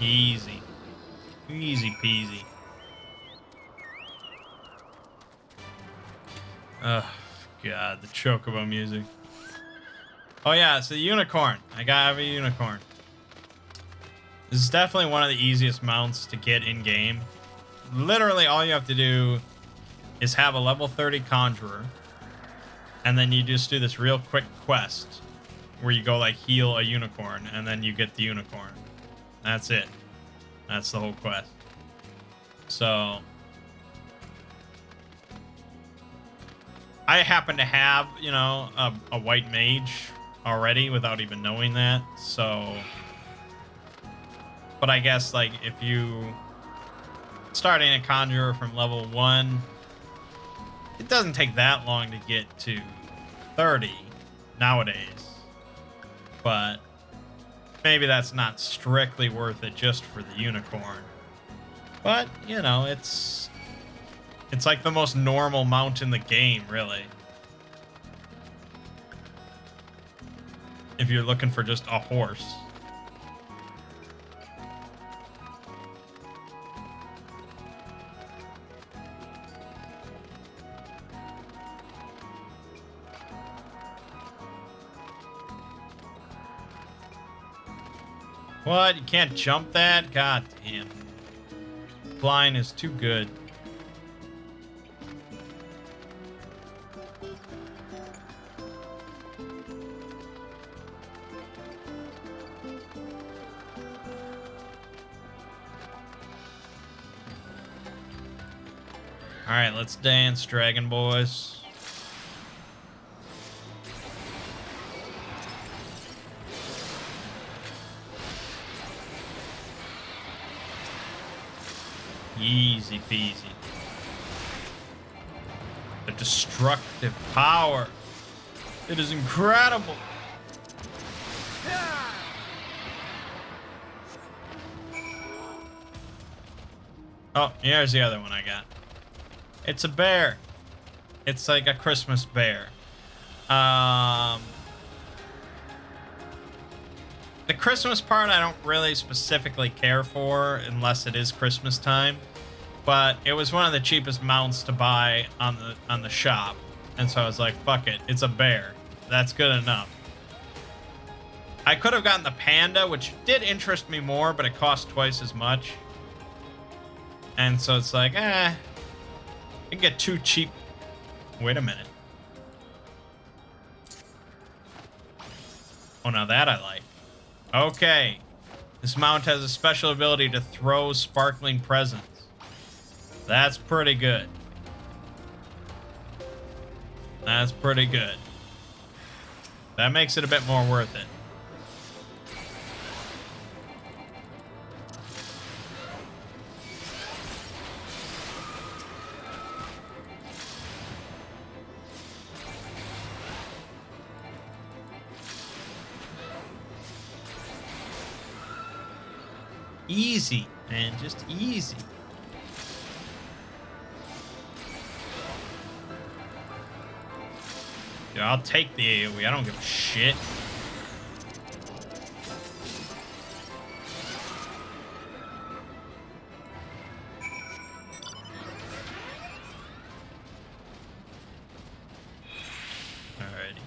Easy. Easy peasy. Oh, God, the chocobo music. Oh, yeah, it's a unicorn. I gotta have a unicorn. This is definitely one of the easiest mounts to get in-game. Literally, all you have to do is have a level 30 conjurer, and then you just do this real quick quest where you go, like, heal a unicorn, and then you get the unicorn. That's it. That's the whole quest. So I happen to have, you know, a white mage already without even knowing that. So, but I guess, like, if you starting a conjurer from level 1, it doesn't take that long to get to 30 nowadays. But maybe that's not strictly worth it just for the unicorn. But, you know, it's like the most normal mount in the game, really. If you're looking for just a horse. What? You can't jump that? God damn. Flying is too good. Alright, let's dance, Dragon Boys. Easy peasy. The destructive power. It is incredible. Oh, here's the other one I got. It's a bear. It's like a Christmas bear. The Christmas part I don't really specifically care for unless it is Christmas time. But it was one of the cheapest mounts to buy on the shop. And so I was like, fuck it, it's a bear. That's good enough. I could have gotten the panda, which did interest me more, but it cost twice as much. And so it's like, it can get too cheap. Wait a minute. Oh, now that I like. Okay. This mount has a special ability to throw sparkling presents. That's pretty good. That's pretty good. That makes it a bit more worth it. Easy, man, just easy. Yeah, I'll take the AoE. I don't give a shit. Alrighty.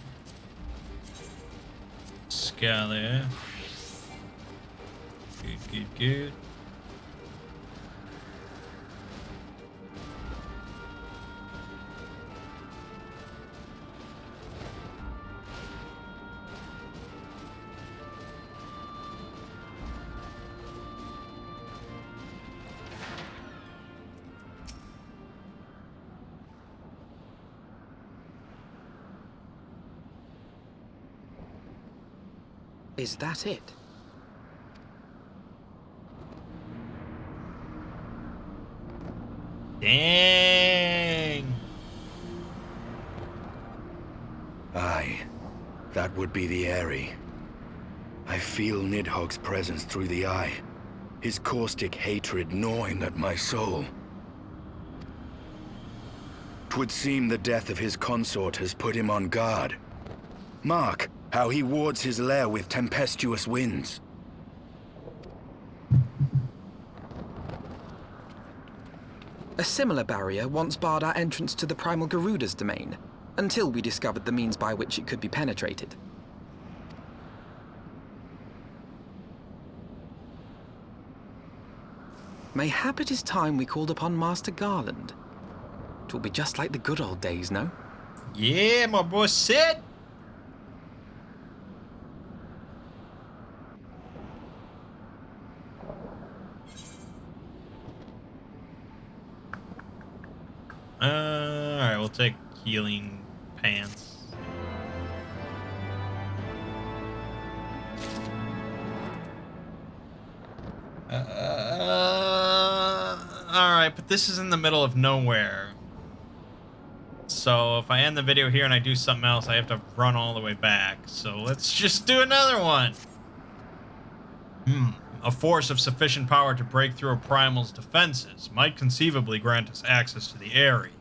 Scalia. Good. Is that it? Dang. Aye, that would be the Eyrie. I feel Nidhogg's presence through the eye, his caustic hatred gnawing at my soul. 'Twould seem the death of his consort has put him on guard. Mark how he wards his lair with tempestuous winds. A similar barrier once barred our entrance to the Primal Garuda's domain, until we discovered the means by which it could be penetrated. Mayhap it is time we called upon Master Garland. 'Twill be just like the good old days, no? Yeah, my boy Sid. Alright, we'll take healing pants. Alright, but this is in the middle of nowhere. So if I end the video here and I do something else, I have to run all the way back. So let's just do another one. A force of sufficient power to break through a primal's defenses might conceivably grant us access to the Eyrie,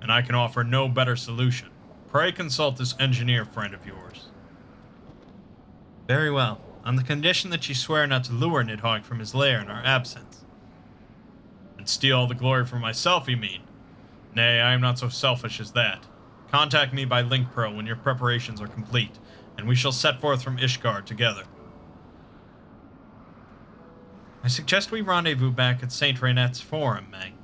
and I can offer no better solution. Pray consult this engineer friend of yours. Very well, on the condition that you swear not to lure Nidhogg from his lair in our absence. And steal all the glory for myself, you mean? Nay, I am not so selfish as that. Contact me by Link Pro when your preparations are complete, and we shall set forth from Ishgard together. I suggest we rendezvous back at St. Reynette's Forum, Mangg.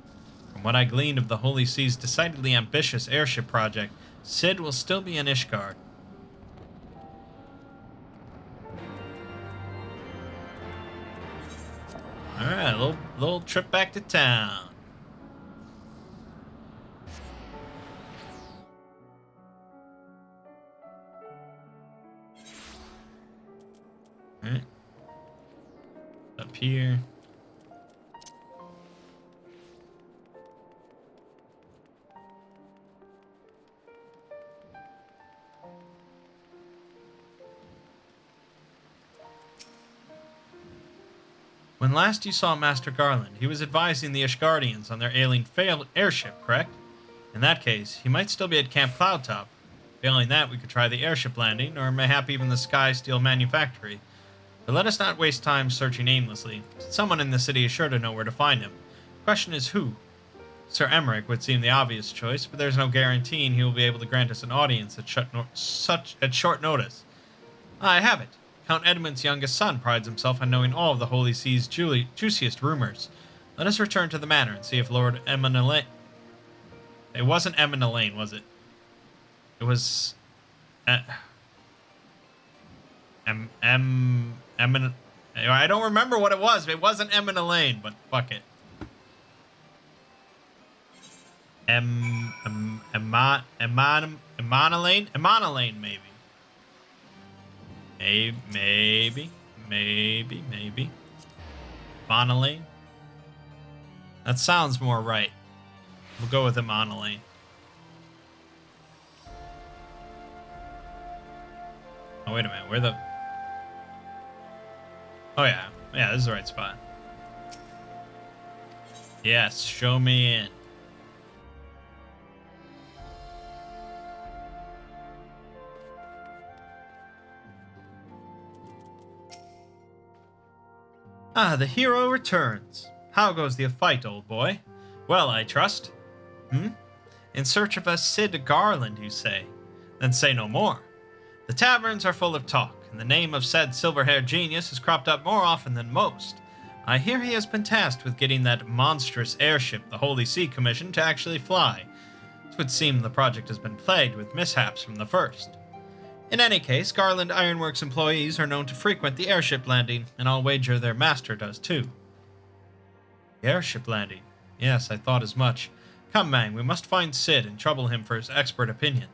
From what I gleaned of the Holy Sea's decidedly ambitious airship project, Sid will still be in Ishgard. Alright, little trip back to town. Alright. Up here. When last you saw Master Garland, he was advising the Ishgardians on their alien failed airship, correct? In that case, he might still be at Camp Cloudtop. Failing that, we could try the airship landing, or mayhap even the Sky Steel Manufactory. But let us not waste time searching aimlessly. Someone in the city is sure to know where to find him. The question is who? Sir Emmerich would seem the obvious choice, but there's no guaranteeing he will be able to grant us an audience at short notice. I have it. Count Edmund's youngest son prides himself on knowing all of the Holy Sea's juiciest rumors. Let us return to the manor and see if Lord Eminelaine... It wasn't Eminelaine, was it? It was... I don't remember what it was. It wasn't Eminelaine, but fuck it. Emonelaine, maybe. Maybe. Emonelaine? That sounds more right. We'll go with Emonelaine. Oh, wait a minute. Where the... Oh, yeah. Yeah, this is the right spot. Yes, show me in. Ah, the hero returns. How goes the fight, old boy? Well, I trust. In search of a Sid Garland, you say? Then say no more. The taverns are full of talk, and the name of said silver-haired genius has cropped up more often than most. I hear he has been tasked with getting that monstrous airship the Holy See commissioned to actually fly. It would seem the project has been plagued with mishaps from the first. In any case, Garland Ironworks employees are known to frequent the airship landing, and I'll wager their master does too. The airship landing? Yes, I thought as much. Come, Mangg, we must find Sid and trouble him for his expert opinion.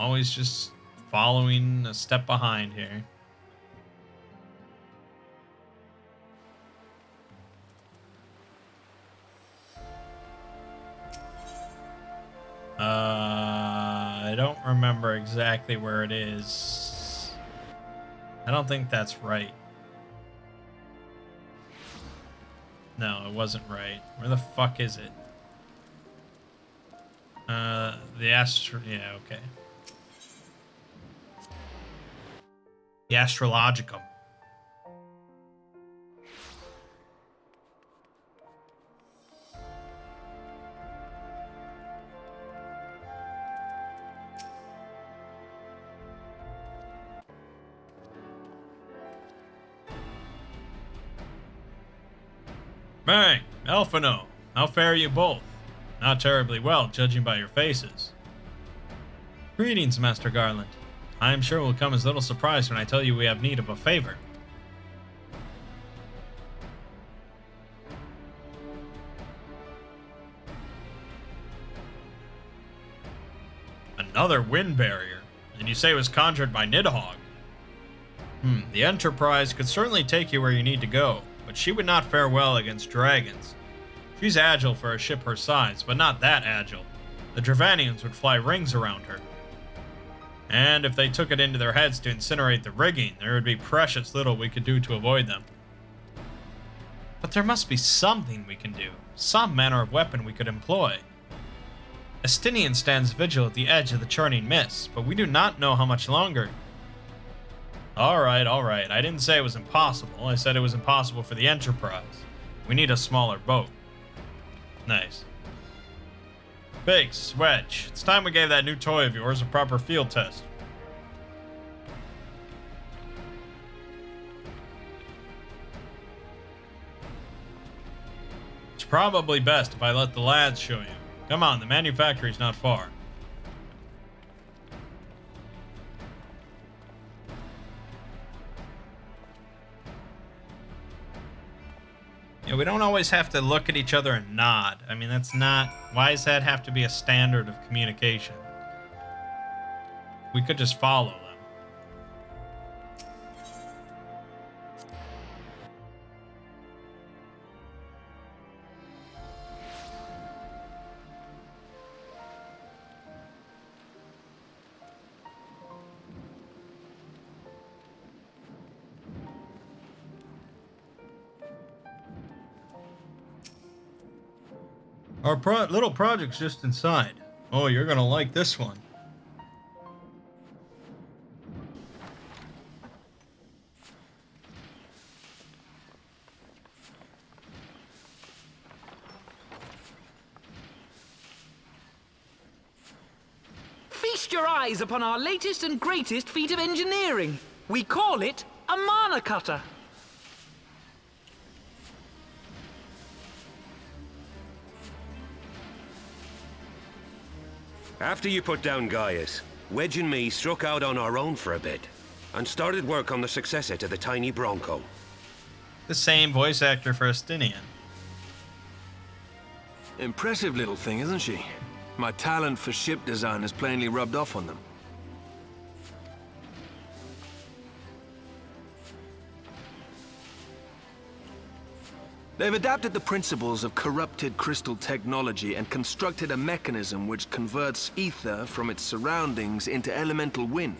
always just following a step behind here. I don't remember exactly where it is. I don't think that's right. No, it wasn't right. Where the fuck is it? Yeah, okay. The Astrologicum. Mangg, Elfino, how fare you both? Not terribly well, judging by your faces. Greetings, Master Garland. I am sure it will come as little surprise when I tell you we have need of a favor. Another wind barrier, and you say it was conjured by Nidhogg. The Enterprise could certainly take you where you need to go, but she would not fare well against dragons. She's agile for a ship her size, but not that agile. The Dravanians would fly rings around her. And if they took it into their heads to incinerate the rigging, there would be precious little we could do to avoid them. But there must be something we can do, some manner of weapon we could employ. Estinian stands vigil at the edge of the churning mist, but we do not know how much longer. Alright. I didn't say it was impossible. I said it was impossible for the Enterprise. We need a smaller boat. Nice. Biggs, Wedge, it's time we gave that new toy of yours a proper field test. It's probably best if I let the lads show you. Come on, the manufactory's not far. Yeah, we don't always have to look at each other and nod. I mean, that's not... Why does that have to be a standard of communication? We could just follow them. Our little project's just inside. Oh, you're gonna like this one. Feast your eyes upon our latest and greatest feat of engineering. We call it a mana cutter. After you put down Gaius, Wedge and me struck out on our own for a bit, and started work on the successor to the tiny Bronco. The same voice actor for Estinian. Impressive little thing, isn't she? My talent for ship design has plainly rubbed off on them. They've adapted the principles of corrupted crystal technology and constructed a mechanism which converts ether from its surroundings into elemental wind.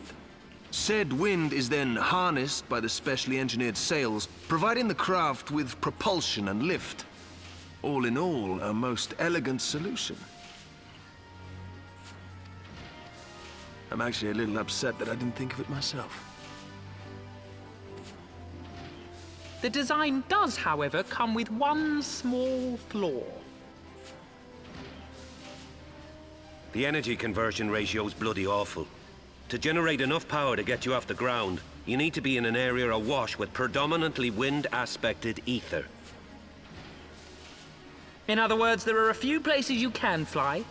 Said wind is then harnessed by the specially engineered sails, providing the craft with propulsion and lift. All in all, a most elegant solution. I'm actually a little upset that I didn't think of it myself. The design does, however, come with one small flaw. The energy conversion ratio's bloody awful. To generate enough power to get you off the ground, you need to be in an area awash with predominantly wind-aspected ether. In other words, there are a few places you can fly,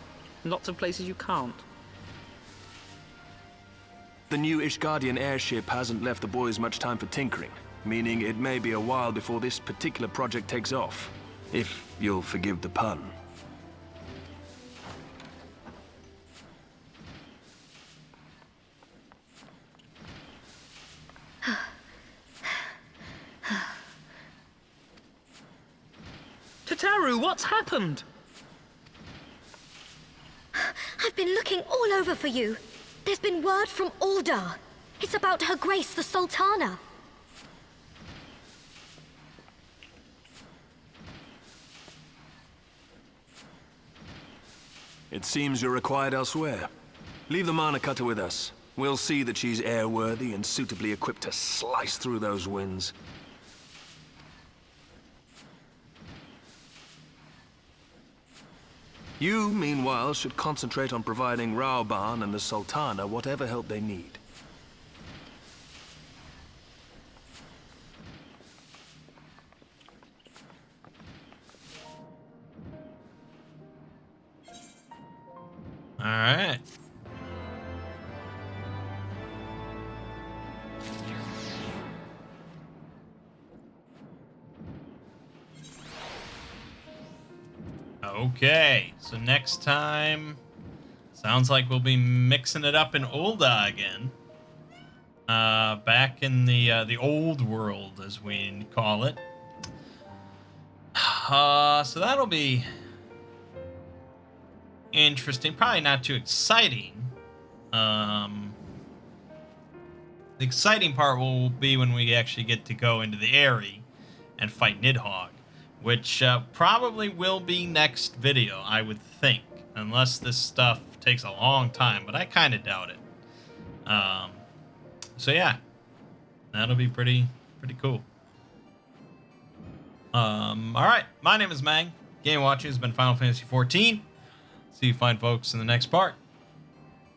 and lots of places you can't. The new Ishgardian airship hasn't left the boys much time for tinkering, meaning it may be a while before this particular project takes off, if you'll forgive the pun. Haru, what's happened? I've been looking all over for you. There's been word from Aldar. It's about Her Grace, the Sultana. It seems you're required elsewhere. Leave the Mana Cutter with us. We'll see that she's airworthy and suitably equipped to slice through those winds. You, meanwhile, should concentrate on providing Raoban and the Sultana whatever help they need. All right. Okay, so next time, sounds like we'll be mixing it up in Ul'dah again. Back in the old world, as we call it. So that'll be interesting. Probably not too exciting. The exciting part will be when we actually get to go into the Eyrie and fight Nidhogg, which probably will be next video, I would think, unless this stuff takes a long time, but I kind of doubt it. So yeah, that'll be pretty cool. All right, my name is Mangg. Game watching has been Final Fantasy XIV. See you fine folks in the next part.